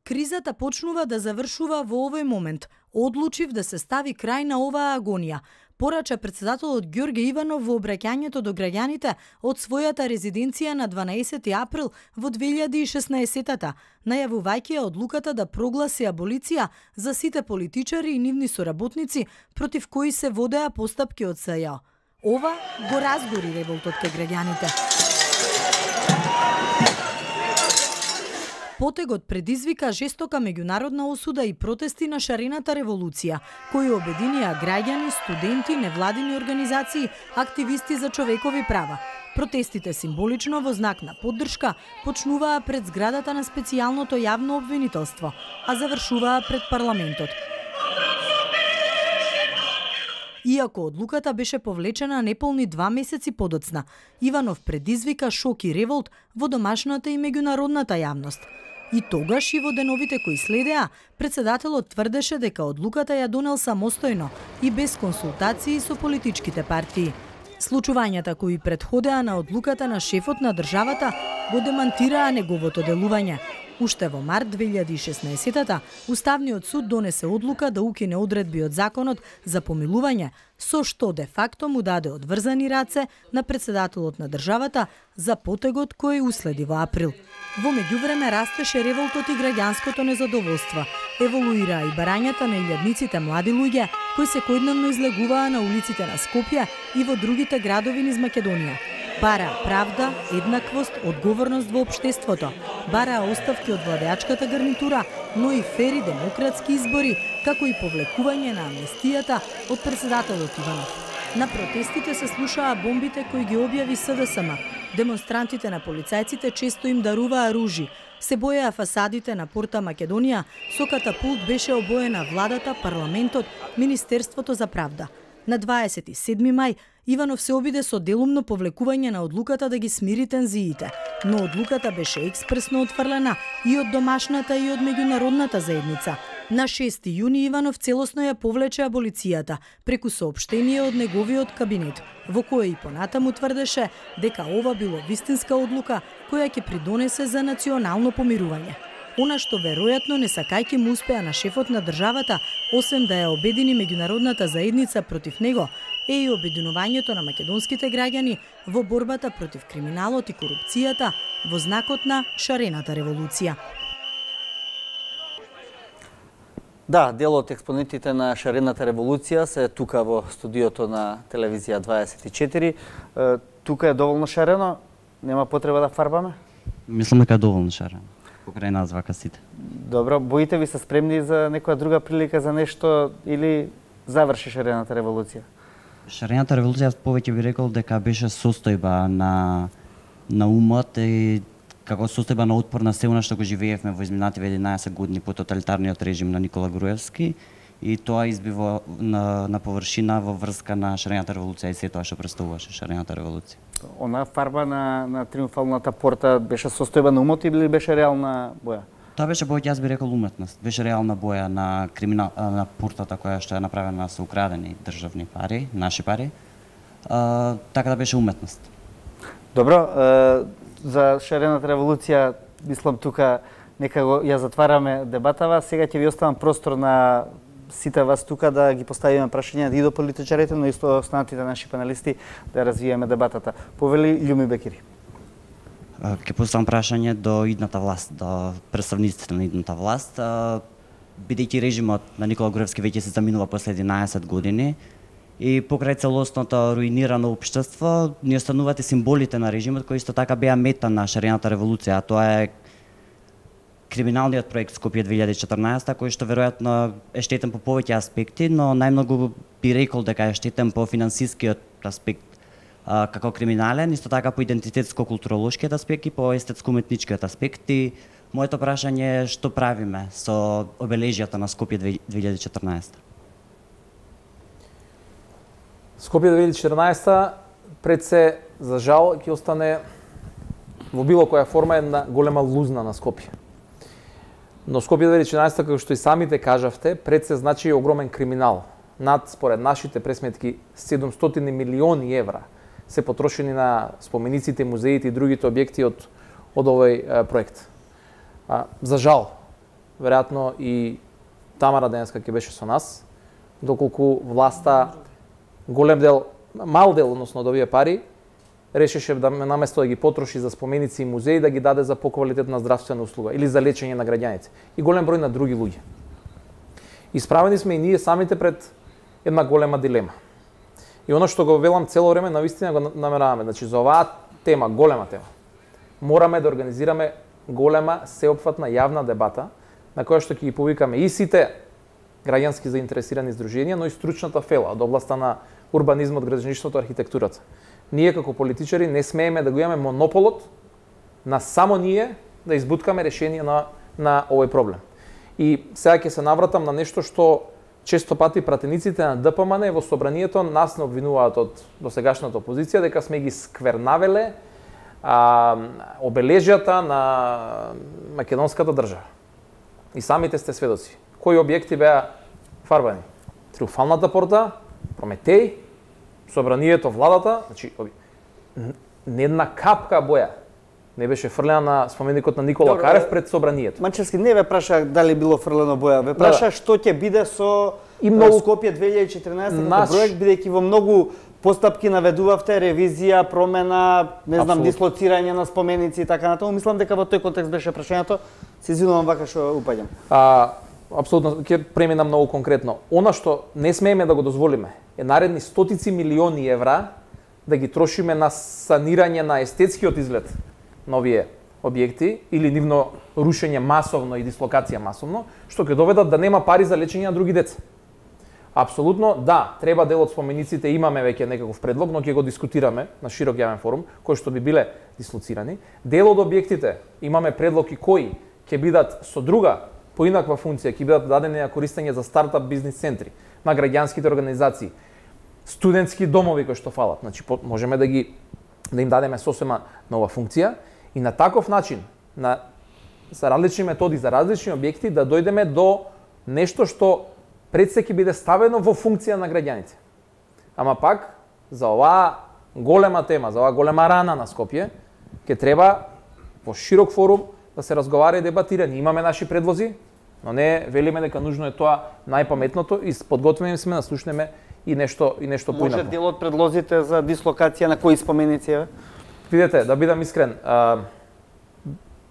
Кризата почнува да завршува во овој момент. Одлучив да се стави крај на оваа агонија, порача председателот Ѓорѓе Иванов во обраќањето до граѓаните од својата резиденција на 12 април во 2016-та, најавувајќи ја одлуката да прогласи аболиција за сите политичари и нивни соработници против кои се водеа постапки од СЈО. Ова го разбори револтот кај граѓаните. Потегот предизвика жестока меѓународна осуда и протести на шарената револуција, кои обединија граѓани, студенти, невладини организации, активисти за човекови права. Протестите символично во знак на поддршка почнуваа пред зградата на специјалното јавно обвинителство, а завршуваа пред парламентот. Иако одлуката беше повлечена неполни 2 месеци подоцна, Иванов предизвика шок и револт во домашната и меѓународната јавност. И тогаш и во деновите кои следеа, председателот тврдеше дека одлуката ја донел самостојно и без консултации со политичките партии. Случувањата кои претходеа на одлуката на шефот на државата го демантираа неговото делување. Уште во март 2016-та, Уставниот суд донесе одлука да укине одредби од законот за помилување, со што де факто му даде одврзани раце на председателот на државата за потегот кој уследи во април. Во меѓувреме растеше револтот и граѓанското незадоволство. Еволуираа и барањата на илјадниците млади луѓе кои секојдневно излегуваа на улиците на Скопје и во другите градови низ Македонија. Бараа правда, еднаквост, одговорност во општеството. Бараа оставки од владеачката гарнитура, но и фери демократски избори, како и повлекување на амнестијата од председателот Иванов. На протестите се слушаа бомбите кои ги објави СДСМ. Демонстрантите на полицајците често им даруваа ружи. Се боеа фасадите на Порта Македонија, со катапулт беше обоена владата, парламентот, Министерството за правда. На 27 мај Иванов се обиде со делумно повлекување на одлуката да ги смири тензиите, но одлуката беше експресно отфрлена и од домашната и од меѓународната заедница. На 6 јуни Иванов целосно ја повлече аболицијата преку соопштение од неговиот кабинет, во кое и понатаму тврдеше дека ова било вистинска одлука која ќе придонесе за национално помирување. Она што веројатно не сакајќи му успеа на шефот на државата, освен да ја обедини меѓународната заедница против него, е и обединувањето на македонските граѓани во борбата против криминалот и корупцијата во знакот на шарената револуција. Да, дел од експонентите на шарената револуција се тука во студиото на телевизија 24. Тука е доволно шарено, нема потреба да фарбаме? Мислам дека е доволно шарено. Покрај нас вака сите. Добро, боите ви се спремни за некоја друга прилика за нешто или заврши шарената револуција? Шарената револуција повеќе би рекол дека беше состојба на умот и како состојба на отпор на се она што го живеевме во изминативе 11 години по тоталитарниот режим на Никола Груевски И тоа избива на површина во врска на шарената револуција и се тоа што представуваше шарената револуција. Она фарба на триумфалната порта беше состојба на умот или беше реална боја? Тоа беше повеќе, јас би рекол, уметност. Беше реална боја на на портата која што е направена со украдени државни пари, наши пари. Така да беше уметност. Добро, за шарената револуција, мислам тука нека ја затвараме дебатава. Сега ќе ви оставам простор на сите вас тука да ги поставиме прашања и до политичарите, но и до останатите наши панелисти да развиеме дебатата. Повели Љуми Бекири. Ќе поставам прашање до идната власт, до представниците на идната власт. Бидејќи режимот на Никола Груевски веќе се заминува после 11 години и покрај целосното руинирано општество, ни остануваат и символите на режимот кои исто така беа мета на шарената револуција, а тоа е криминалниот проект Скопје 2014, кој што веројатно е штетен по повеќе аспекти, но најмногу би рекол дека е штетен по финансискиот аспект како криминален, исто така по идентитетско-културолошкиот аспект и по естетско-уметничкиот аспект. И моето прашање е што правиме со обележјата на Скопје 2014? Скопје 2014 пред се, за жал, ќе остане во било која форма една голема лузна на Скопје. Но Скопје 2014, како што и самите кажавте, пред се значи огромен криминал. Над, според нашите пресметки, 700 милиони евра се потрошени на спомениците, музеите и другите објекти од овој проект. За жал, веројатно и Тамара денеска ќе беше со нас, доколку власта мал дел, односно од овие пари, решеше да наместо да ги потроши за споменици и музеи, да ги даде за поквалитетна здравствена услуга или за лечење на граѓаните и голем број на други луѓе. Исправени сме и ние самите пред една голема дилема. И оно што го велам цело време, навистина го намераваме. Значи, за оваа тема, голема тема, мораме да организираме голема, сеопфатна јавна дебата, на која што ќе ги повикаме и сите граѓански заинтересирани здруженија, но и стручната фела од областа на урбанизмот, градежништвото, архитектурата. Ние како политичари не смееме да го имаме монополот на само ние да избуткаме решение на овој проблем. И сега ќе се навратам на нешто што често пати пратениците на ДПМН во собранието нас не обвинуваат од досегашната опозиција дека сме ги сквернавеле обележјата на македонската држава. И самите сте сведоци. Кои објекти беа фарбани? Триумфалната порта, Прометеј, собранието, владата, значи не една капка боја не беше фрлена на споменикот на Никола Карев пред собранието. Манчевски не ве праша дали било фрлено боја, ве праша што ќе биде со Скопје 2014 како проект, бидејќи во многу постапки наведувавте ревизија, промена, не знам, дислоцирање на споменици и така натаму. Мислам дека во тој контекст беше прашањето. Се извинувам вака што упаѓам. Апсолутно, ќе преминам многу конкретно. Она што не смееме да го дозволиме е наредни стотици милиони евра да ги трошиме на санирање на естетскиот изглед на овие објекти или нивно рушење масовно и дислокација масовно, што ќе доведат да нема пари за лечење на други деца. Апсолутно, да, треба дел од спомениците, имаме веќе некаков предлог, но ќе го дискутираме на широк јавен форум, кои што би биле дислоцирани. Дел од објектите имаме предлог и кои ќе бидат со друга поинаква функција, ќе бидат дадени на користење за стартап бизнис центри, на граѓанските организации, студентски домови кои што фалат. Значи, можеме да им дадеме сосема нова функција и на таков начин, за различни методи, за различни објекти, да дојдеме до нешто што пред се ќе биде ставено во функција на граѓаните. Ама пак, за оваа голема тема, за оваа голема рана на Скопје, ќе треба во широк форум да се разговара и дебатира. Ние имаме наши предлози, но не велиме дека нужно е тоа најпаметното и подготвени сме да слушнеме и нешто поинакво. Може дел од предлозите за дислокација на кои споменици? Видете, да бидам искрен,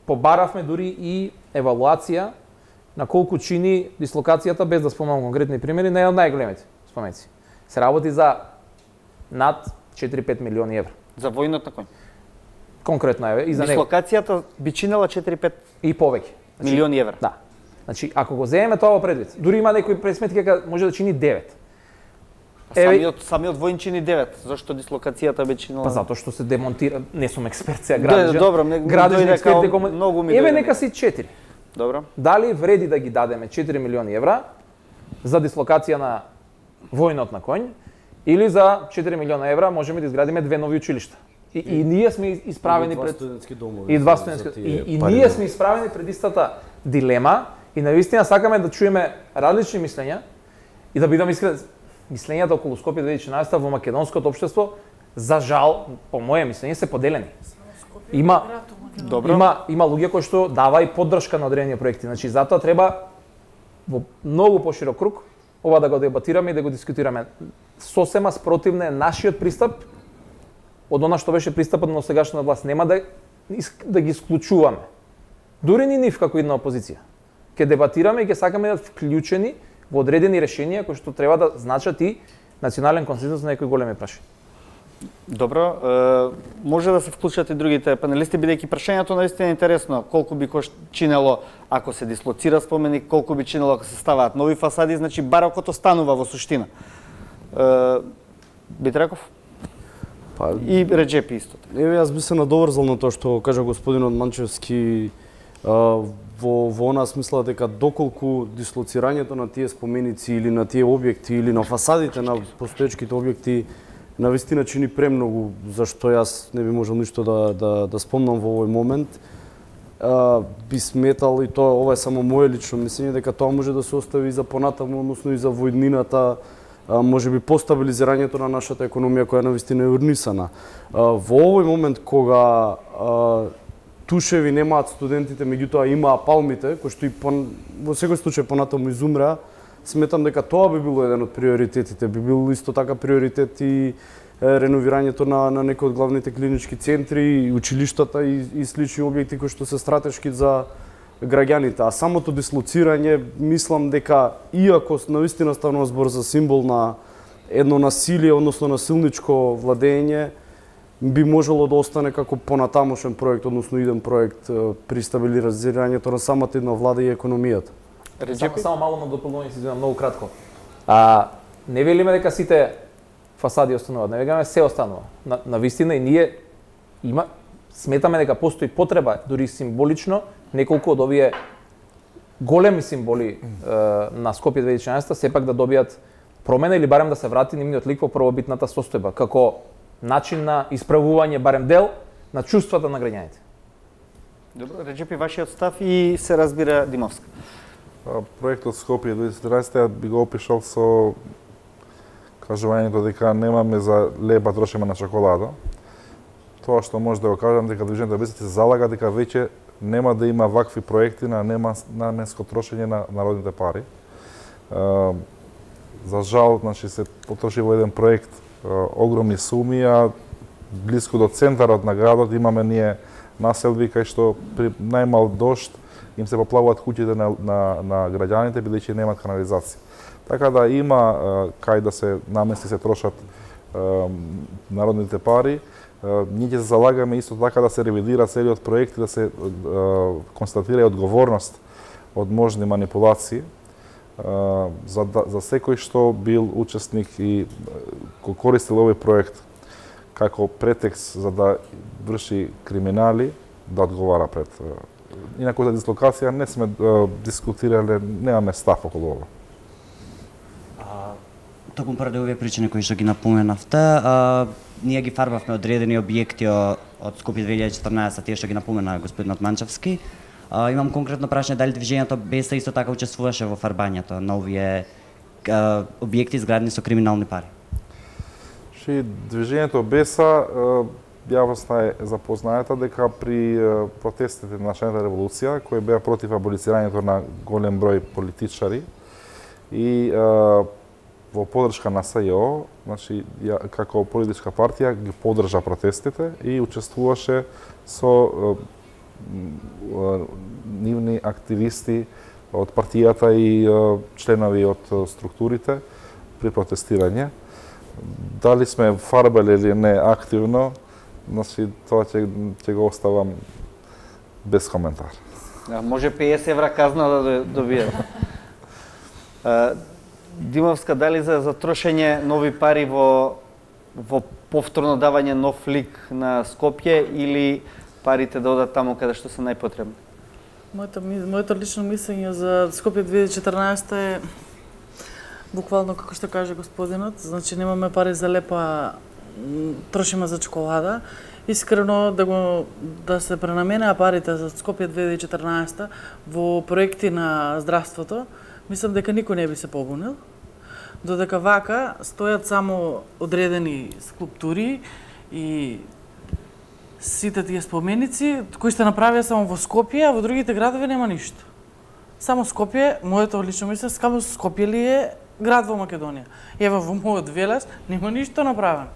побаравме дури и евалуација на колку чини дислокацијата, без да спомнам конкретни примери, на една од најголемите споменици. Се работи за над 4-5 милиони евра. За војнот на кој? Конкретно е и за него. Дислокацијата би чинела 4-5 и повеќе милиони евра. Да. Значи, ако го земеме тоа во предвид, дури има некои пресметки дека може да чини 9. Самиот војн чини 9. Зошто дислокацијата би чинела? Па затоа што се демонтира, не сум експерт сега градежен. Добро, градежни експерти многу ми еве нека си 4. Добро. Дали вреди да ги дадеме 4 милиони евра за дислокација на војнот на конј, или за 4 милиона евра можеме да изградиме 2 нови училишта. И ние сме исправени пред студентски домови. И два студентски. И ние сме исправени пред истата дилема и навистина сакаме да чуеме различни мислења и да бидам искрен, мислењата околу Скопје 2014 во македонското општество, за жал, по моје мислење, се поделени. Има луѓе кои што дава и поддршка на одредени проекти. Значи затоа треба во многу поширок круг ова да го дебатираме и да го дискутираме. Сосема спротивна е нашиот пристап од она што беше пристапот на сегашната власт. Нема да ги исклучуваме. Дури ни нив како една опозиција. Ке дебатираме и ке сакаме да вклучени во одредени решенија кои што треба да значат и национален консензус на некои големи прашања. Добро, може да се вклучат и другите панелисти, бидејќи прашањето наистина е интересно. Колку би чинело ако се дислоцира споменик, колку би чинело ако се ставаат нови фасади, значи барокот останува во суштина. Битраков? И Реджепи исто. Еве, јас би се надоврзал на тоа што кажа господинот Манчевски во она смисла дека доколку дислоцирањето на тие споменици или на тие објекти или на фасадите на постоечките објекти навистина чини премногу, зашто јас не би можел ништо да спомнам во овој момент, би сметал, и тоа ова е само моје лично мислење, дека тоа може да се остави за понатаму, односно и за војнината, може би постабилизирањето на нашата економија која навистина е урнисана. Во овој момент кога тушеви немаат студентите, меѓутоа имаа палмите, кои што и во секој случај понатаму изумреа, сметам дека тоа би било еден од приоритетите. Би бил исто така приоритет и реновирањето на некои од главните клинички центри, и училиштата и слични објекти кои што се стратешки за граѓаните. А самото дислоцирање, мислам дека, иако навистина ставува збор за символ на едно насилие, односно насилничко владење, би можело да остане како понатамошен проект, односно иден проект при стабилизирањето на самата една влада и економијата. Само мало на дополнување, се многу кратко. Не велиме дека сите фасади остануваат, не велиме се останува. Навистина и ние сметаме дека постои потреба, дури символично, неколку од овие големи символи на Скопје 2014 сепак да добијат промена или барем да се врати нивниот лик во првобитната состојба, како начин на исправување барем дел на чувствата на граѓаните. Добро, Реджепи, вашиот став и се разбира Димовска. Проектот Скопје 2014 би го опишал со кажувањето дека немаме за леба трошиме на чоколада. Тоа што може да го кажам дека Движењето без се залага дека веќе нема да има вакви проекти на наменско трошење на народните пари. За жал, значи се потроши во еден проект огромни суми, а блиску до центарот на градот имаме ние населби кај што при најмал дожд им се поплавуваат куќите на граѓаните бидејќи немаат канализација. Така да има кај да се намести се трошат народните пари. Ние ќе се залагаме исто така да се ревидира целиот проект и да се констатира одговорност од можни манипулации за секој што бил учесник и го користил овој проект како претекст за да врши криминали, да одговара пред. Инаку за дислокација не сме дискутирале, немаме став околу ова. Токму поради овие причини кои што ги напоменавте, ние ги фарбавме одредени објекти од Скопје 2014, тие што ги напомена господинот Манчевски. Имам конкретно прашање дали Движењето БЕСА исто така учествуваше во фарбањето на овие објекти изградени со криминални пари. Движењето БЕСА јавноста е запознаета дека при протестите на Нашната револуција, кои беа против аболицирањето на голем број политичари и во поддршка на СЈО, значи како политичка партија ги поддржа протестите и учествуваше со нивни активисти од партијата и членови од структурите при протестирање. Дали сме фарбали или не активно, значи тоа ќе го оставам без коментар. Може 50 евра казна да добие. Димовска, дали за трошење нови пари во повторно давање нов лик на Скопје или парите да одат таму каде што се најпотребни? Моето лично мислење за Скопје 2014 е буквално како што каже господинот, значи немаме пари за лепа, трошиме за чоколада. Искрено да се пренаменеа парите за Скопје 2014 во проекти на здравството, мислам дека никој не би се побунил. Додека вака стојат само одредени скулптури и сите тие споменици кои се направија само во Скопје, а во другите градови нема ништо. Само Скопје, моето лично мислење, само Скопје ли е град во Македонија? Ева во мојот Велес нема ништо направено.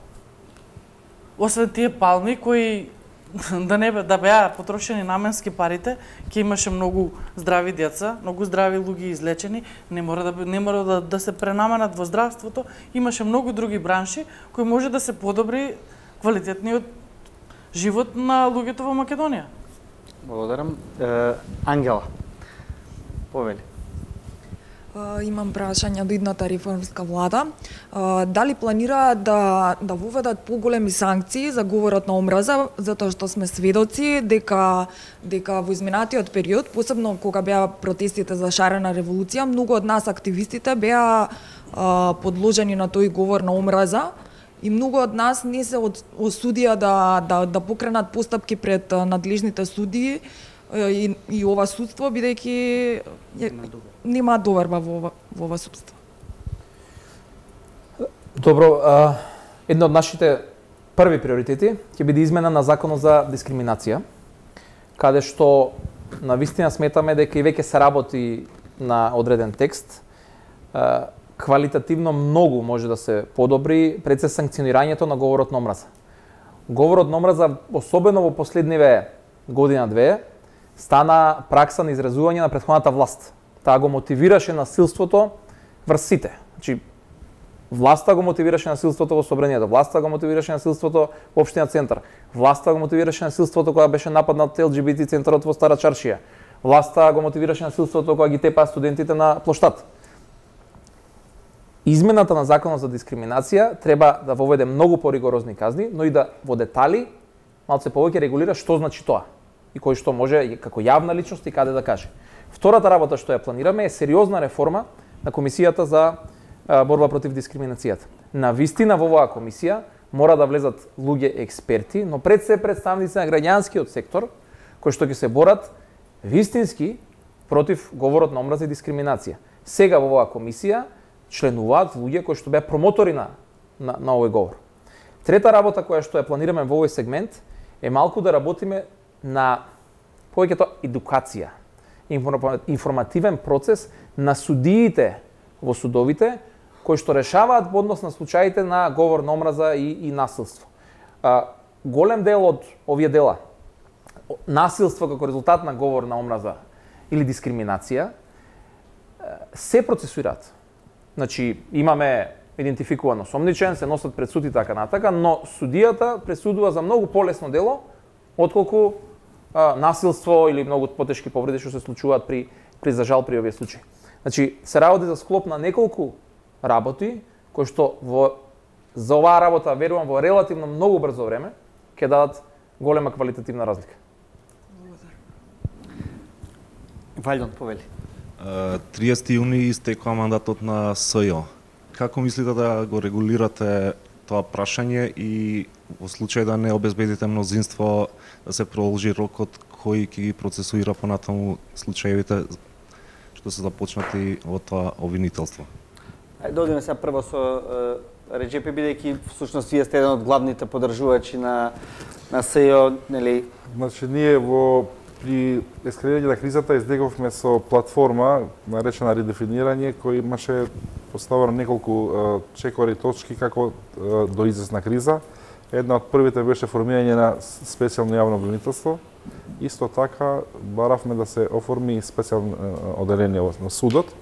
Освен тие палми кои да беа потрошени наменски парите, ќе имаше многу здрави деца, многу здрави луѓе излечени, не мора да се пренаменат во здравството, имаше многу други бранши кои може да се подобри квалитетниот живот на луѓето во Македонија. Благодарам. Ангела, повели. Имам прашање до идната реформска влада. Дали планираат да воведат поголеми санкции за говорот на омраза, затоа што сме сведоци дека во изминатиот период, посебно кога беа протестите за шарена револуција, многу од нас активистите беа подложени на тој говор на омраза и многу од нас не се осудија да покренат постапки пред надлежните судии и ова судство, бидејќи нема доверба во ова судство. Добро, едно од нашите први приоритети ќе биде измена на законот за дискриминација, каде што навистина сметаме дека и веќе се работи на одреден текст. Квалитативно многу може да се подобри пред се санкционирањето на говорот на омраза. Говорот на омраза, особено во последниве година-две, стана пракса на изразување на претходната власт. Таа го мотивираше насилството врз сите. Значи, власта го мотивираше насилството во собранието, власта го мотивираше насилството во општина Центар, власта го мотивираше насилството кога беше нападнат ЛГБТ центарот во Стара Чаршија, власта го мотивираше насилството кога ги тепаа студентите на плоштад. Измената на законот за дискриминација треба да воведе многу поригорозни казни, но и да во детали малце повеќе регулира што значи тоа и кој што може како јавна личност и каде да каже. Втората работа што ја планираме е сериозна реформа на Комисијата за борба против дискриминацијата. Навистина во оваа комисија мора да влезат луѓе експерти, но пред се представници на граѓанскиот сектор кои што ќе се борат вистински против говорот на омраза и дискриминација. Сега во оваа комисија членуваат луѓе кои што беа промотори на овој говор. Трета работа која што ја планираме во овој сегмент е малку да работиме на повеќето едукација, информативен процес на судиите во судовите кои што решаваат во однос на случаите на говор на омраза и насилство. Голем дел од овие дела, насилство како резултат на говор на омраза или дискриминација, се процесуираат. Значи, имаме идентификуван осомничен, се носат пред суд и така натака, но судијата пресудува за многу полесно дело отколку насилство или многу потешки повреди што се случуваат при за жал при овие случаи. Значи, се работи за склоп на неколку работи кои што за оваа работа верувам во релативно многу брзо време ќе дадат голема квалитативна разлика. Валјдон, повели. 30 јуни истекува мандатот на СЈО. Како мислите да го регулирате тоа прашање и во случај да не обезбедите мнозинство да се продолжи рокот кој ќе ги процесуира понатаму случаевите што се започнати во тоа обвинителство? Ајде одиме сега прво со Реджепи, бидејќи всушност вие сте еден од главните поддржувачи на СЈО, нели? Значи ние при ескалирање на кризата издеговме со платформа наречена редефинирање кој имаше поставено неколку чекори точки како до излез на криза. Една од првите беше формирање на специјално јавно обвинителство. Исто така баравме да се оформи специјално оделение на судот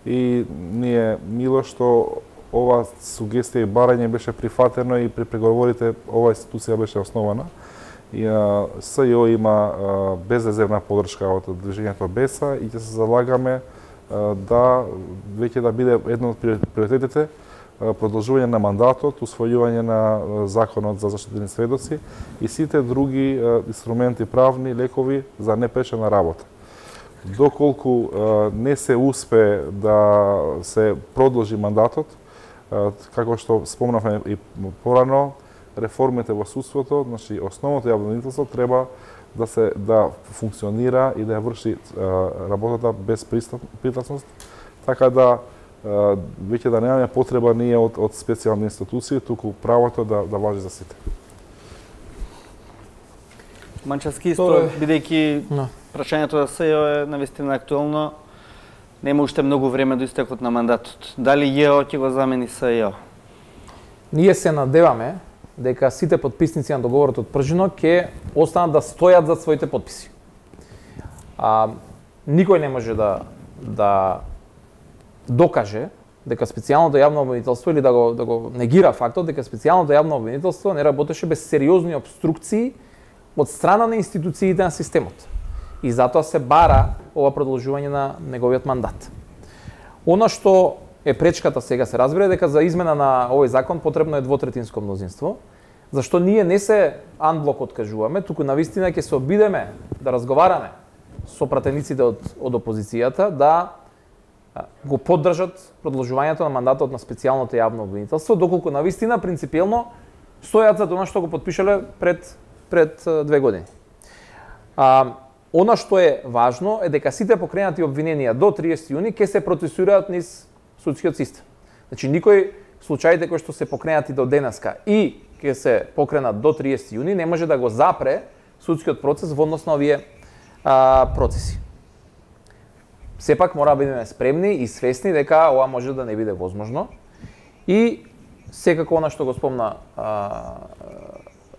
и ние мило што ова сугестија и барање беше прифатено и при преговорите оваа институција беше основана. И СЈО има безрезервна поддршка од движењето БЕСА и ќе се залагаме да веќе да биде едно од приоритетите продолжување на мандатот, усвојување на законот за заштитени сведоци и сите други инструменти правни, лекови за непречена работа. Доколку не се успе да се продолжи мандатот, како што спомнавме и порано, реформите во судството, значи основното јавно обвинителство треба да функционира и да ја врши работата без пристрасност, така да веќе да немаме потреба ние од специјални институции, туку правото да важи за сите. Манчевски исто, бидејќи прашањето за СЈО е навистина актуелно, нема уште многу време до истекот на мандатот. Дали ЈО ќе го замени СЈО? Ние се надеваме дека сите потписници на договорот од Пржино ќе останат да стојат за своите потписи. Никој не може да докаже дека специјалното јавно обвинителство или да го негира фактот дека специјалното јавно обвинителство не работеше без сериозни обструкции од страна на институциите на системот. И затоа се бара ова продолжување на неговиот мандат. Она што е пречката сега се разбира дека за измена на овој закон потребно е двотретинско мнозинство, зашто ние не се анблок откажуваме, туку навистина ќе се обидеме да разговараме со пратениците од опозицијата да го поддржат продолжувањето на мандатот на специјалното јавно обвинителство, доколку навистина принципиелно стојат за тоа што го потпишале пред 2 години. Она што е важно е дека сите покренати обвиненија до 30 јуни ќе се процесираат низ судскиот систем. Значи никој случаите кои што се покренати до денеска и ќе се покренат до 30 јуни не може да го запре судскиот процес во однос на овие процеси. Сепак мора да бидеме спремни и свесни дека ова може да не биде возможно и секако она што го спомна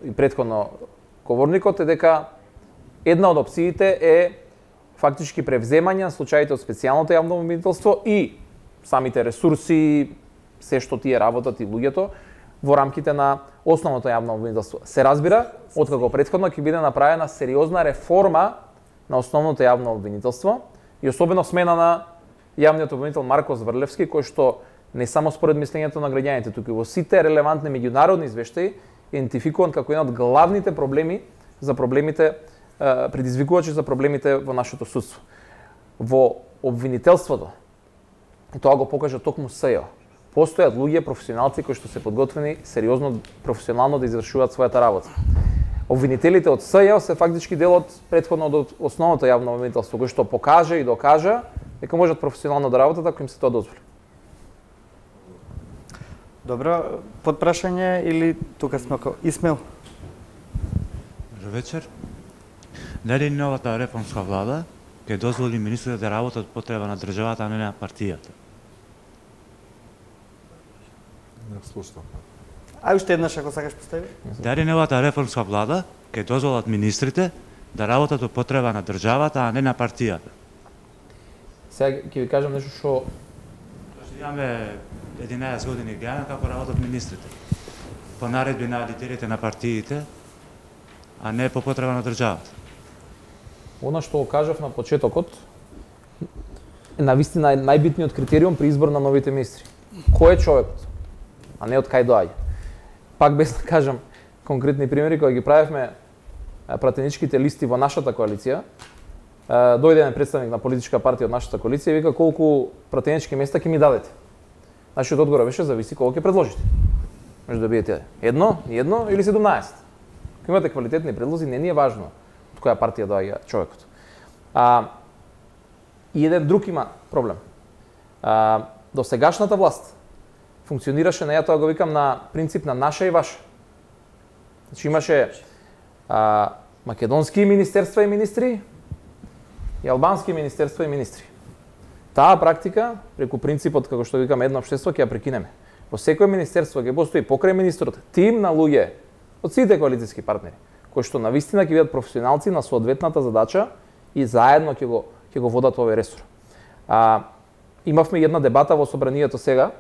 и претходно говорникот е дека една од опциите е фактички превземање на случаите од специјалното јавно обвинителство и самите ресурси, се што тие работат и луѓето во рамките на основното јавно обвинителство. Се разбира, откако претходно ќе биде направена сериозна реформа на основното јавно обвинителство и особено смена на јавниот обвинител Марко Зврлевски, кој што не само според мислењето на граѓаните, туку и во сите релевантни меѓународни извештаи идентификуван како еден од главните проблеми за проблемите предизвикувачи за проблемите во нашето судство. Во обвинителството, и тоа го покажа токму СЈО, постојат луѓе, професионалци кои што се подготвени сериозно, професионално да извршуваат својата работа. Обвинителите од СЈО се фактички дел од претходно од основното јавно обвинителство, кој што покажа и докажа дека можат професионално да работат ако им се тоа дозволи. Добро, подпрашање или тука сме Исмел? Добро вечер. Дали новата реформска влада ќе дозволи министрите да работат по потреба на државата, а не на партијата? Не слушам. Уште еднаш ако сакаш постави. Дали новата реформска влада ќе дозволат министрите да работат по потреба на државата, а не на партијата? Сега ќе ви кажам нешто што имаме 11 години гледаме како работат министрите. По наредби на лидерите на партиите, а не по потреба на државата. Она што го кажав на почетокот е навистина најбитниот критериум при избор на новите министри. Кој е човекот, а не од кај доаѓа. Пак без да кажам конкретни примери, кога ги правевме пратеничките листи во нашата коалиција, дојде еден представник на политичка партија од нашата коалиција и вика колку пратенички места ќе ми дадете. Нашиот одговор беше зависи колку ќе предложите. Може да бидете едно или 17. Ако имате квалитетни предлози, не ни е важно од која партија доаѓа човекот. И еден друг има проблем. До сегашната власт функционираше, на ја тоа го викам, на принцип на наша и ваша. Значи имаше македонски министерства и министри и албански министерства и министри. Таа практика, преку принципот, како што викам, едно општество, ќе ја прекинеме. Во секој министерство ќе постои покрај министрот тим на луѓе од сите коалицијски партнери, кои што навистина ќе бидат професионалци на соодветната задача и заедно ќе го водат овој ресор. Имавме една дебата во собранието сега,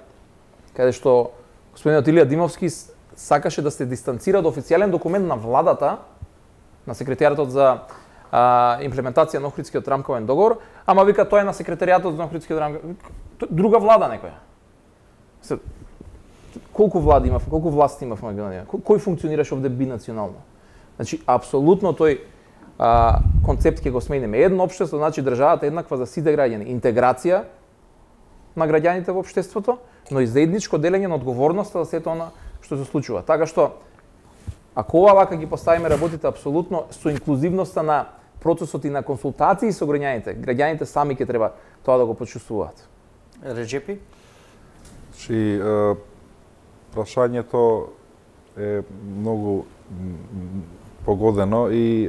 каде што господинот Илија Димовски сакаше да се дистанцира од официјален документ на владата, на секретаријатот за имплементација на Охридскиот рамковен договор, ама вика тоа е на секретаријатот за Охридскиот рамковен договор. Друга влада некоја. Колку влади имав, колку власти имав Македонија? Кој функционираше овде бинационално? Значи, апсолутно тој концепт ќе го смениме. Едно општество значи државата еднаква за сите граѓани, интеграција на граѓаните во општеството, но и заедничко делење на одговорноста за сето она што се случува. Така што ако ова вака ги поставиме работите апсолутно со инклузивноста на процесот и на консултации со граѓаните сами ќе треба тоа да го почувствуваат. Реджепи? Значи, прашањето е многу погодено и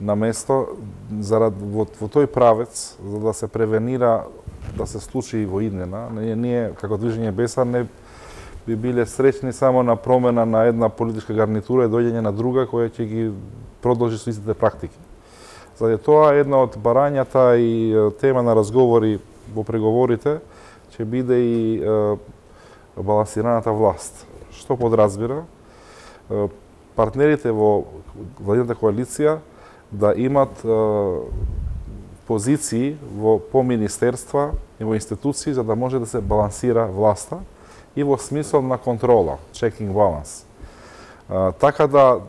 на место во тој правец за да се превенира да се случи во иднина. Ние како движење Беса не би биле среќни само на промена на една политичка гарнитура и доаѓање на друга која ќе ги продолжи со истите практики. Заради тоа една од барањата и тема на разговори во преговорите ќе биде и балансираната власт. Што подразбира? Партнерите во владината коалиција да имат позиции по министерства и во институции за да може да се балансира власта и во смисол на контрола, checking balance. Така да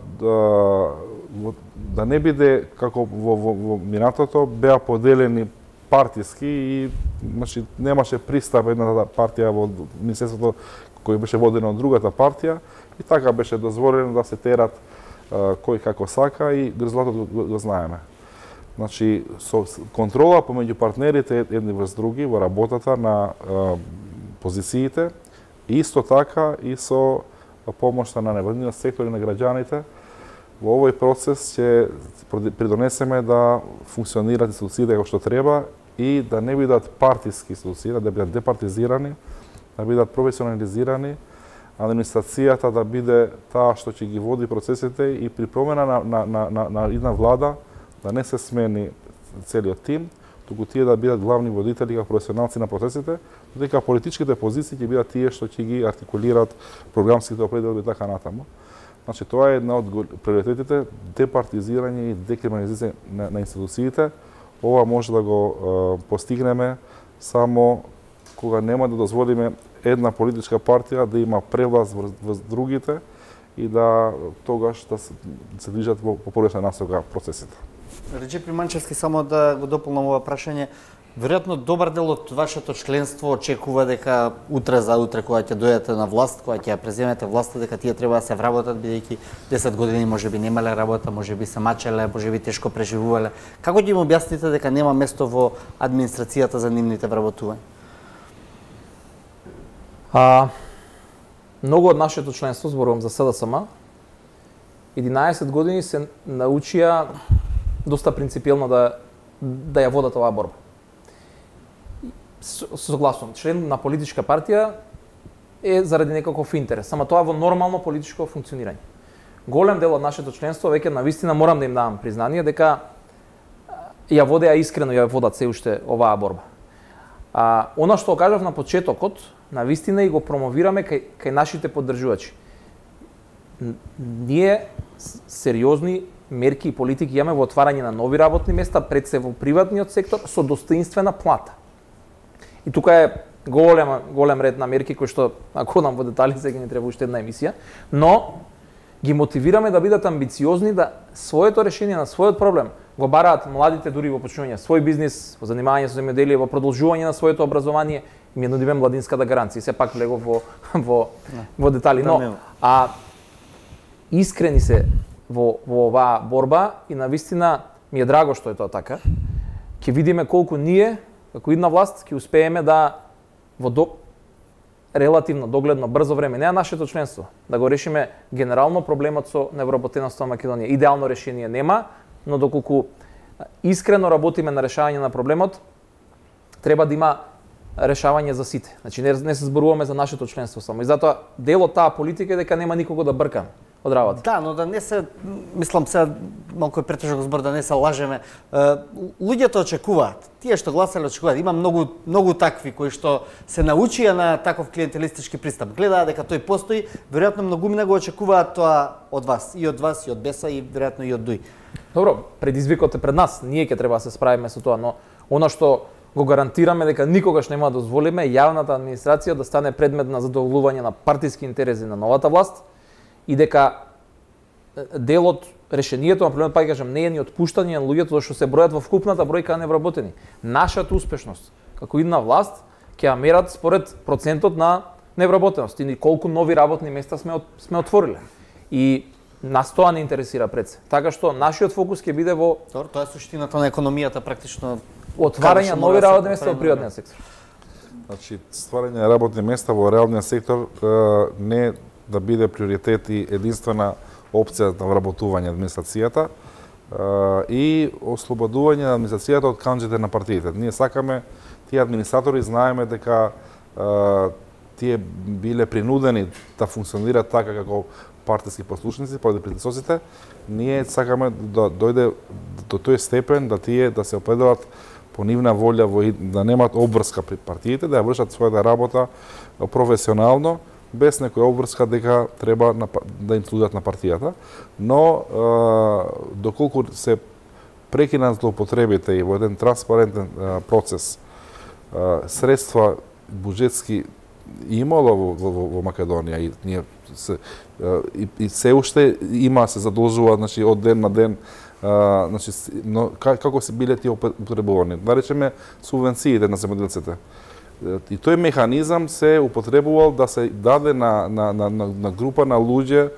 не биде како во минатото беа поделени партиски и значи немаше пристап едната партија во министерството кој беше водено од другата партија и така беше дозволено да се терат кој како сака и резултатот го знаеме. Значи со контрола помеѓу партнерите едни врз други во работата на позициите и исто така и со помошта на невладиниот сектор и на граѓаните во овој процес ќе придонесеме да функционираат институциите како што треба и да не бидат партиски институции, да бидат департизирани, да бидат професионализирани, администрацијата да биде таа што ќе ги води процесите и при промена на една влада да не се смени целиот тим, туку тие да бидат главни водители како професионалци на процесите, додека политичките позиции ќе бидат тие што ќе ги артикулираат програмските определби и така натаму. Значи тоа е една од приоритетите, департизирање и декриминализација на институциите. Ова може да го постигнеме само кога нема да дозволиме една политичка партија да има превласт врз другите и да тогаш да се движат во погрешна насока процесите. Реджепи Манчевски, само да го дополнам ова прашање. Веројатно добар дел од вашето членство очекува дека утре за утре кога ќе дојдете на власт, кога ќе ја преземете власта, дека тие треба да се вработат бидејќи 10 години можеби немале работа, можеби се мачеле, можеби тешко преживувале. Како ќе им објасните дека нема место во администрацијата за нивните вработувања? Многу од нашето членство, зборувам за СДСМ, 11 години се научија доста принципиелно да ја водат оваа борба. Согласувам, член на политичка партија е заради некаков интерес, само тоа во нормално политичко функционирање. Голем дел од нашето членство веќе навистина морам да им давам признание дека ја водеа искрено, ја водат се уште оваа борба. Она што кажав на почетокот, навистина и го промовираме кај нашите поддржувачи. Ние сериозни мерки и политики имаме во отварање на нови работни места, пред се во приватниот сектор, со достоинствена плата. И тука е голем ред на мерки кои што, ако нам во детали, сега не треба уште една емисија, но ги мотивираме да бидат амбициозни, да своето решение на својот проблем го бараат младите дури во почнување свој бизнис, во занимање со земјоделие, во продолжување на своето образование, и ми нудиме младинската гаранција. Сепак влегов во детали, но искрени се во оваа борба и навистина ми е драго што е тоа така. Ќе видиме колку ние, како идна власт, ќе успееме да во релативно догледно брзо време, не на нашето членство, да го решиме генерално проблемот со невработеноста во Македонија. Идеално решение нема, но доколку искрено работиме на решавање на проблемот, треба да има решавање за сите. Значи не се зборуваме за нашето членство само. И затоа дел од таа политика е дека нема никого да бркаме од работа. Да, но да не се, мислам сега малку е претежок збор, да не се лажеме. Луѓето очекуваат, тие што гласале очекуваат. Има многу такви кои што се научија на таков клиентелистички пристап. Гледаат дека тој постои, веројатно многумина го очекуваат тоа од вас, и од Беса и веројатно и од ДУИ. Добро, предизвикот е пред нас. Ние ќе треба да се справиме со тоа, но она што го гарантираме дека никогаш нема да дозволиме јавната администрација да стане предмет на задоволување на партиски интереси на новата власт и дека делот решението на проблемот, па кажам, не е ни отпуштање на луѓето што се бројат во вкупната бројка на невработени. Нашата успешност како идна власт ќе ја мерат според процентот на невработеност и колку нови работни места сме отвориле. И нас тоа не интересира пред се. Така што нашиот фокус ќе биде во Тоа е суштината на економијата практично, отварање нови работни места во приватниот сектор. Значи, стварање на работни места во реалниот сектор не да биде приоритет и единствена опција на вработување администрацијата и ослободување на администрацијата од канџите на партиите. Ние сакаме, тие администратори знаеме дека тие биле принудени да функционираат така како партиски послушници поради притисоците. Ние сакаме да дојде до тој степен да тие да се определат по нивна волја, да немаат обврска при партиите, да ја вршат својата работа професионално, без некоја обврска дека треба да им служат на партијата. Но доколку се прекинат злоупотребите и во еден транспарентен процес средства буџетски имало во Македонија и ние се уште има, се задолжува, значи од ден на ден, значи, но како се биле тие употребувани? Да речеме субвенциите на земјоделците. И тој механизам се употребувал да се даде на група на луѓе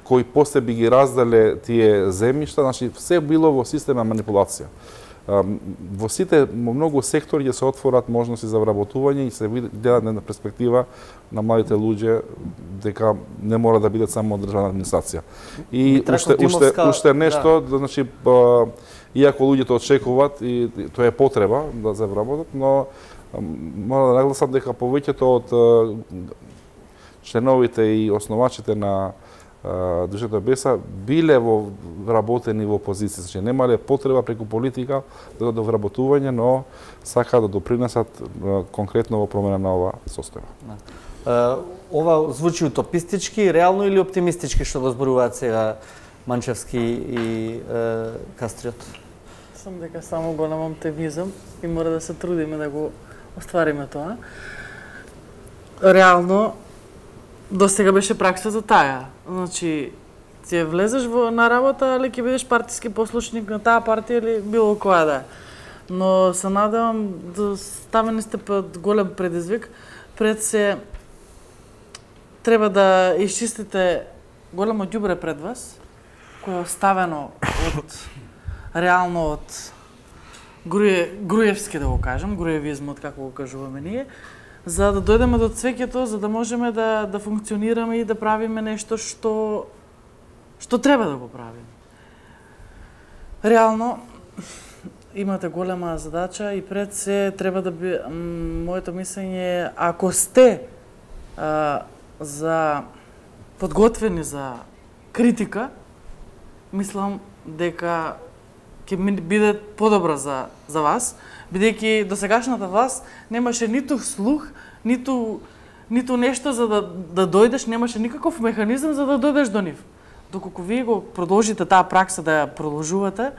кои после би ги разделе тие земјишта, значи се било во систем на манипулација. Во сите многу сектори ќе се отворат можности за вработување и се гледа на перспектива на младите луѓе дека не мора да бидат само државна администрација. И уште нешто, значи иако луѓето очекуваат и тоа е потреба да се вработат, но мора да нагласам дека повеќето од членовите и основачите на Движењето Беса биле вработени во опозиција, значи немале потреба преку политика да до вработување, но сака да допринесат конкретно во промена на ова состојба. Ова звучи утопистички, реално или оптимистички што го зборуваат сега Манчевски и Кастриот? Сам дека само голем оптимизам и мора да се трудиме да го оствариме тоа. Реално до сега беше праксата таа. Значи, ти влезеш на работа, али ќе бидеш партиски послушник на таа партија или било која да е. Но се надевам да ставени сте под голем предизвик. Пред се треба да исчистите големо ѓубре пред вас, кое е оставено реално од Груевски, да го кажем, груевизмот, како го кажуваме ние, за да дојдеме до цвеќето, за да можеме да функционираме и да правиме нешто што треба да го правиме. Реално, имате голема задача и пред се треба да би... Моето мислење е, ако сте подготвени за критика, мислам дека ќе биде подобра за вас, бидејќи досегашната власт немаше ниту слух, ниту нешто за да дојдеш, немаше никаков механизам за да дојдеш до нив. Доколку вие го продолжите таа пракса да ја продолжувате,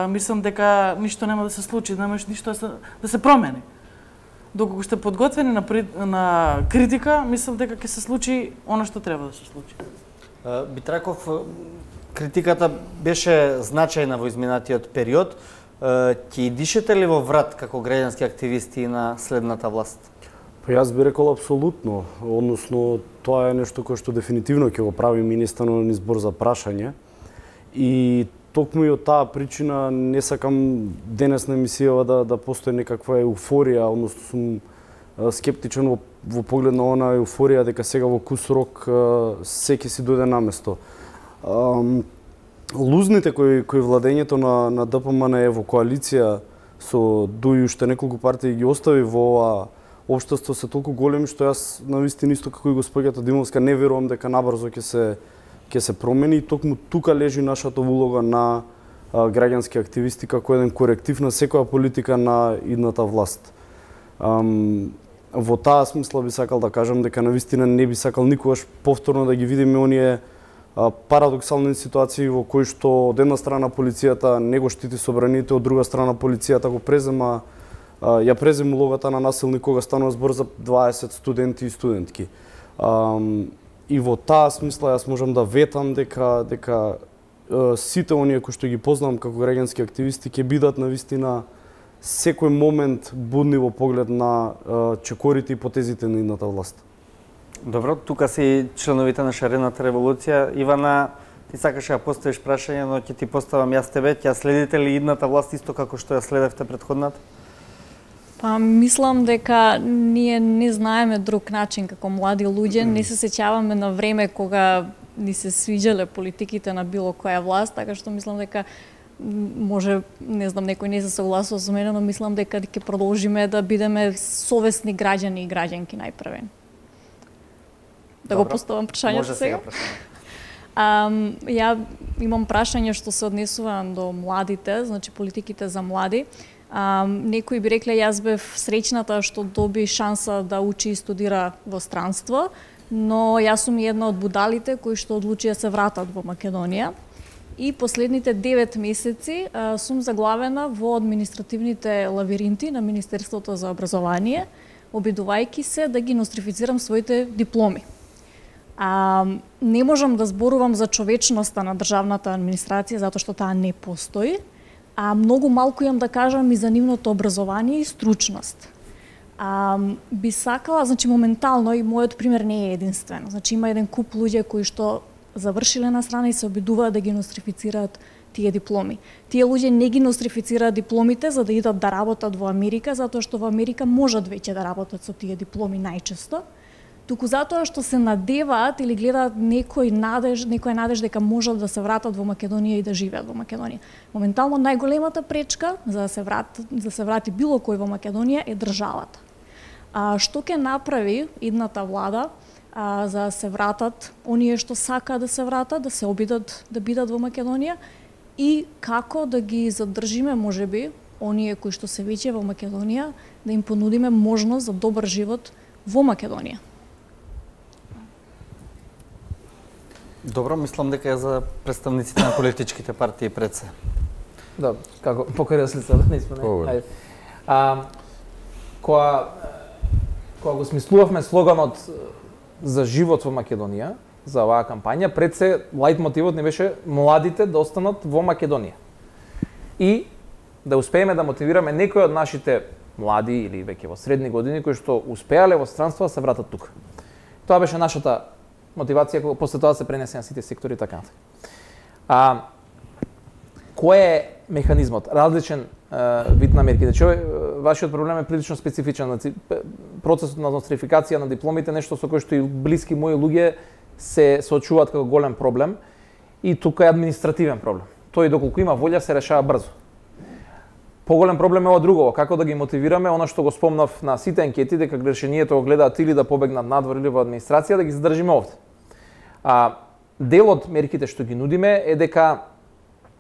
мислам дека ништо нема да се случи, немаш ништо да се промени. Доколку сте подготвени на критика, мислам дека ќе се случи она што треба да се случи. Битраков, критиката беше значајна во изминатиот период. Ќе дишете ли во врат како граѓански активисти на следната власт? Па јас би рекол апсолутно, односно тоа е нешто кое што дефинитивно ќе го прави министерот на избор за прашање. И токму и од таа причина не сакам денес на емисијава да постои некаква еуфорија, односно сум скептичен во поглед на она еуфорија дека сега во кус рок се ќе си дојде наместо. Лузните кои владењето на ДПМН во коалиција со ДУИ уште неколку партии ги остави во ова општество се толку големи што јас навистина исто како и госпоѓата Димовска не верувам дека набрзо ќе се промени и токму тука лежи нашата улога на граѓански активисти како еден коректив на секоја политика на идната власт. Во таа смисла би сакал да кажам дека навистина не би сакал никогаш повторно да ги видиме оние парадоксални ситуации во кои што од една страна полицијата не го штити собраните, од друга страна полицијата го презема улогата на насилник кога станува збор за 20 студенти и студентки. И во таа смисла јас можам да ветам дека сите оние кои што ги познавам како граѓански активисти ќе бидат навистина секој момент будни во поглед на чекорите и потезите на идната власт. Добро, тука се и членовите на Шарената револуција. Ивана, ти сакаше да поставиш прашање, но ќе ти поставам јас тебе. Ќе следите ли идната власт исто како што ја следевте претходната? Па, мислам дека ние не знаеме друг начин како млади луѓе, не се сеќаваме на време кога ни се свиѓале политиките на било која власт, така што мислам дека може, не знам, некој не се согласува со мене, но мислам дека ќе продолжиме да бидеме совесни граѓани и граѓанки најпрвен. Да го поставам прашањето сега? Ја имам прашање што се однесува до младите, значи политиките за млади. Некои би рекле јас бев среќната што доби шанса да учи и студира во странство, но јас сум една од будалите кои што одлучи да се вратат во Македонија. И последните 9 месеци сум заглавена во административните лавиринти на Министерството за образование, обидувајќи се да ги нострифицирам своите дипломи. Не можам да зборувам за човечноста на државната администрација затоа што таа не постои, а многу малку имам да кажам и за нивното образование и стручност. Би сакала, значи моментално и мојот пример не е единствен. Значи има еден куп луѓе кои што завршиле на страна и се обидуваат да ги нострифицираат тие дипломи. Тие луѓе не ги нострифицираат дипломите за да идат да работат во Америка, затоа што во Америка можат веќе да работат со тие дипломи најчесто, туку затоа што се надеваат или гледаат некоја надеж дека можат да се вратат во Македонија и да живеат во Македонија. Моментално најголемата пречка за да се врати било кој во Македонија е државата. Што ќе направи идната влада за да се вратат оние што сакаат да се вратат, да се обидат да бидат во Македонија и како да ги задржиме можеби оние кои што се веќе во Македонија, да им понудиме можност за добар живот во Македонија. Добро, мислам дека е за представниците на политичките партии пред се. Да, како покаја слица да не исполне. Кога го смислувавме слоганот за живот во Македонија, за оваа кампања, пред се лајт мотивот не беше младите да останат во Македонија. И да успееме да мотивираме некои од нашите млади или веќе во средни години кои што успеале во странство да се вратат тука. Тоа беше нашата мотивација, кога после тоа се пренесе на сите сектори и така натаму. Кој е механизмот? Различен вид на мерките. Вашиот проблем е прилично специфичен. Процесот на нострификација на дипломите е нешто со кој што и блиски мои луѓе се соочуваат како голем проблем и тука е административен проблем. Тој доколку има волја се решава брзо. Поголем проблем е ова друго, како да ги мотивираме, она што го спомнав на сите анкети, дека решението го гледаат или да побегнат надвор или во администрација, да ги задржиме овде. Дел од мерките што ги нудиме е дека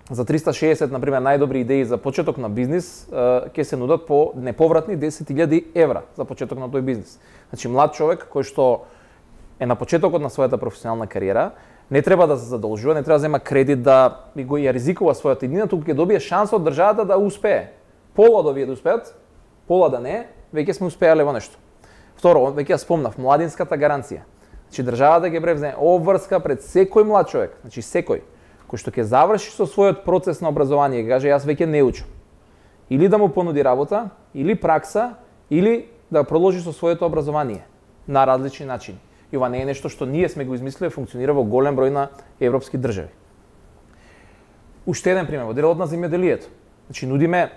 за 360, например, најдобри идеи за почеток на бизнис, ќе се нудат по неповратни 10.000 евра за почеток на тој бизнис. Значи, млад човек кој што е на почетокот на својата професионална кариера, не треба да се задолжува, не треба да зема кредит да го ја ризикува својата иднина, туку ќе добие шанса од државата да успее. Пола од овие да успеат, пола да не, веќе сме успеале во нешто. Второ, веќе ја спомнав, младинската гаранција. Значи, државата ќе превземе обврска пред секој млад човек, значи секој, кој што ќе заврши со својот процес на образование, ќе каже јас веќе не учам. Или да му понуди работа, или пракса, или да продолжи со своето образование на различни начини. И ова не е нешто што ние сме го измислиле, функционира во голем број на европски држави. Уште еден пример, во делот на земјоделието. Значи, нудиме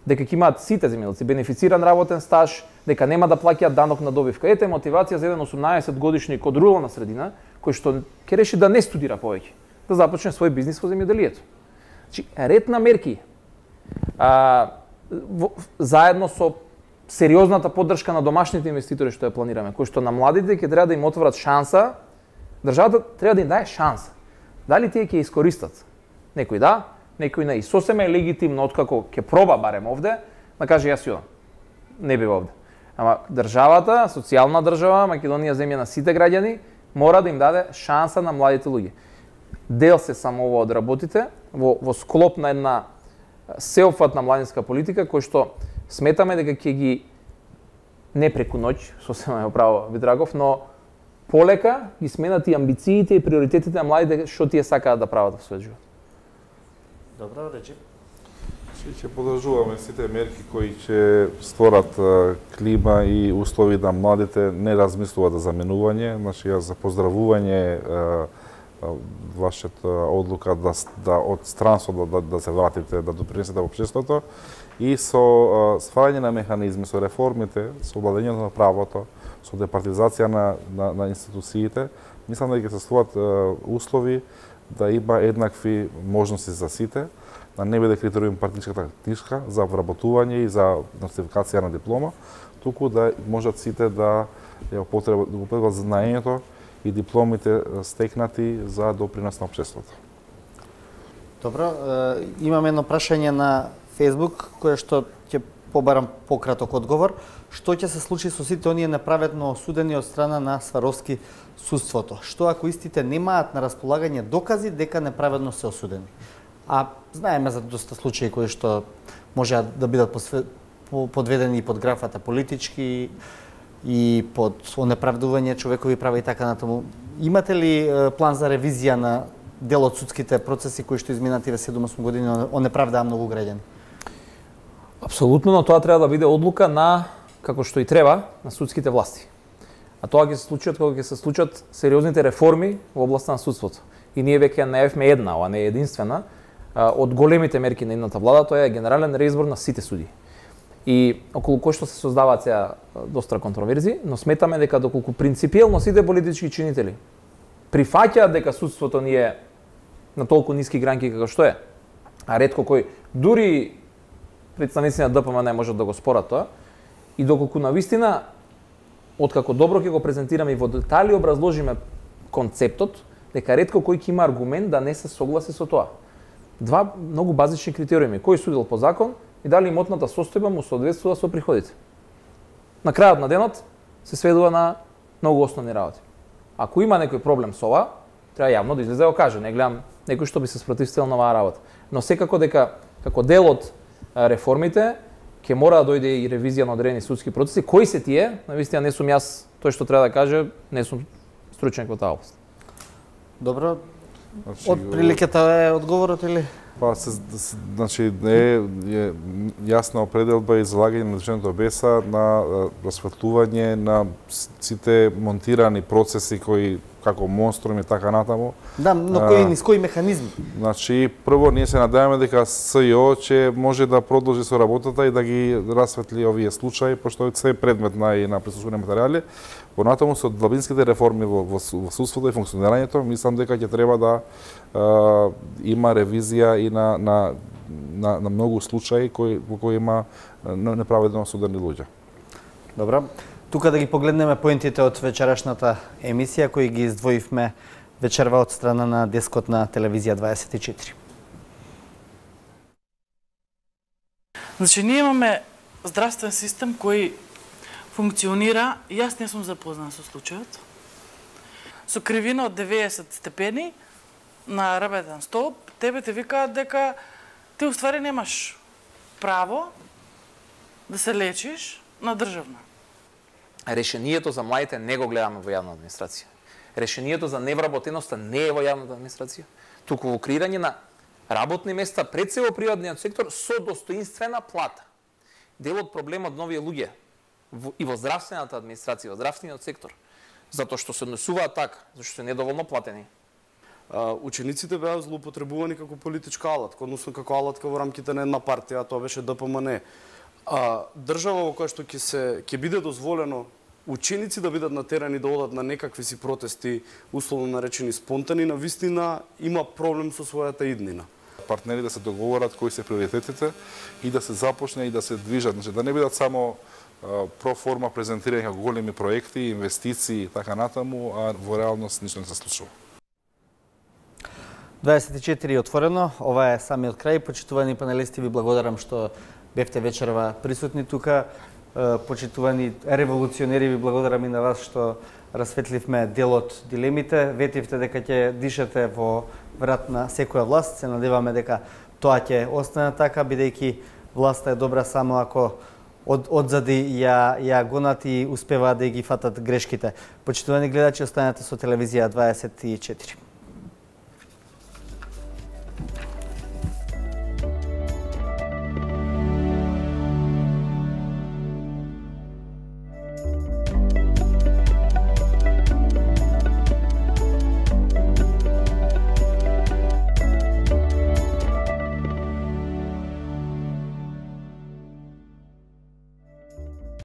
дека ќе имаат сите земјоделци бенефициран работен стаж, дека нема да плаќаат данок на добивка. Ете мотивација за еден 18-годишник од рурална средина, кој што ќе реши да не студира повеќе, да започне свој бизнис во земјоделието. Значи, ред на мерки, заедно со сериозната поддршка на домашните инвеститори што ја планираме, кои што на младите ќе треба да им отворат шанса, државата треба да им даде шанса. Дали тие ќе искористат? Некој да, некој не. И сосема е легитимно откако ќе проба барем овде, да каже јас јудам. Не бива овде. Ама државата, социјална држава, Македонија земја на сите граѓани, мора да им даде шанса на младите луѓе. Дел се само ова од работите во склоп на една сеопфатна младинска политика кој што сметаме дека ќе ги не преку ноќ, сосема е право Видрагов, но полека ги сменат и амбициите и приоритетите на младите што тие сакаат да прават во својот живот. Добро, речи. Ќе подржуваме сите мерки кои ќе створат клима и услови да младите не размислуваат за заменување. Значи, јас за поздравување вашата одлука да од странство да се вратите, да допринесете во општеството и со стварање на механизми, со реформите, со владењето на правото, со департизација на институциите, мислам дека ќе се стварат услови да има еднакви можности за сите, да не биде критериум партичката книжка за вработување и за нотификација на диплома, туку да можат сите да ја употребат знаењето и дипломите стекнати за допринос на општеството. Добро, имам едно прашање на Facebook, кое што ќе побарам пократок одговор. Што ќе се случи со сите оние неправедно осудени од страна на Сваровски судството? Што ако истите немаат на располагање докази дека неправедно се осудени? А знаеме за доста случаи кои што може да бидат подведени под графата политички и под онеправдување човекови права и така натаму. Имате ли план за ревизија на дел од судските процеси кои што изминативе 7-8 години онеправдаа многу граѓани? Апсолутно, но тоа треба да биде одлука на, како што и треба, на судските власти. А тоа ќе се случи кога ќе се случат сериозните реформи во областа на судството. И ние веќе најавме една, ова не е единствена, од големите мерки на едната влада, тоа е генерален реизбор на сите суди. И околу кој што се создаваат сега доста контроверзи, но сметаме дека доколку принципиелно сите политички чинители прифаќаат дека судството ни е на толку ниски гранки како што е, а ретко кој дури представници на ДПМН можат да го спорат тоа, и доколку навистина откако добро ќе го презентираме и во детали образложиме концептот, дека ретко кој ќе има аргумент да не се согласи со тоа. Два многу базични критериуми: кој судил по закон и дали имотната состојба му соодветствува со приходите. На крајот на денот се сведува на многу основни работи. Ако има некој проблем со ова, треба јавно да излезе да го каже. Не гледам некој што би се спротивставил на оваа работа. Но секако дека како дел од реформите ќе мора да дојде и ревизија на одредени судски процеси. Кои се тие? Навистина не сум јас тој што треба да каже, не сум стручен во таа област. Добро. Од приликата е одговорот или? Па значи е јасна определба и залагање на државното беса на расветлување на сите монтирани процеси кои како монструми така натаму. Да, но низ кои механизми? Значи прво ние се надеваме дека СЈО ќе може да продолжи со работата и да ги расветли овие случаи, пошто се предмет на прислушувани материјали. Понатаму со длабинските реформи во судството и функционирањето, мислам дека ќе треба да има ревизија и на многу случаи во кои има неправедно осудени луѓе. Добро. Тука да ги погледнеме поентите од вечерашната емисија кои ги издвоивме вечерва од страна на дескот на телевизија 24. Значи, ние имаме здравствен систем кој функционира, јас не сум запознан со случајот, со кривина од 90 степени на работен столб, тебе те викаат дека ти уствари немаш право да се лечиш на државна. Решението за младите не го гледаме во јавна администрација. Решението за невработеноста не е во јавната администрација, туку во креирање на работни места пред се во приватниот сектор со достоинствена плата. Дел од проблемот на овие луѓе и во здравствената администрација, во здравствениот сектор, затоа што се однесуваат така, зашто се недоволно платени. Учениците беа злоупотребувани како политичка алатка, односно како алатка во рамките на една партија, а тоа беше ДПМН. Држава во која што ќе биде дозволено ученици да бидат натерани да одат на некакви си протести, условно наречени спонтани, навистина има проблем со својата иднина. Партнери да се договорат кои се приоритетите и да се започне и да се движат, значи да не бидат само проформа презентирање како големи проекти, инвестиции и така натаму, а во реалност ништо не се случува. 24 отворено, ова е самиот крај. Почитувани панелисти, ви благодарам што бевте вечерва присутни тука. Почитувани револуционери, ви благодарам и на вас што расветливме дел од дилемите. Ветивте дека ќе дишете во врат на секоја власт. Се надеваме дека тоа ќе остане така, бидејќи власта е добра само ако одзади ја гонат и успеваат да ги фатат грешките. Почитувани гледачи, останете со телевизија 24.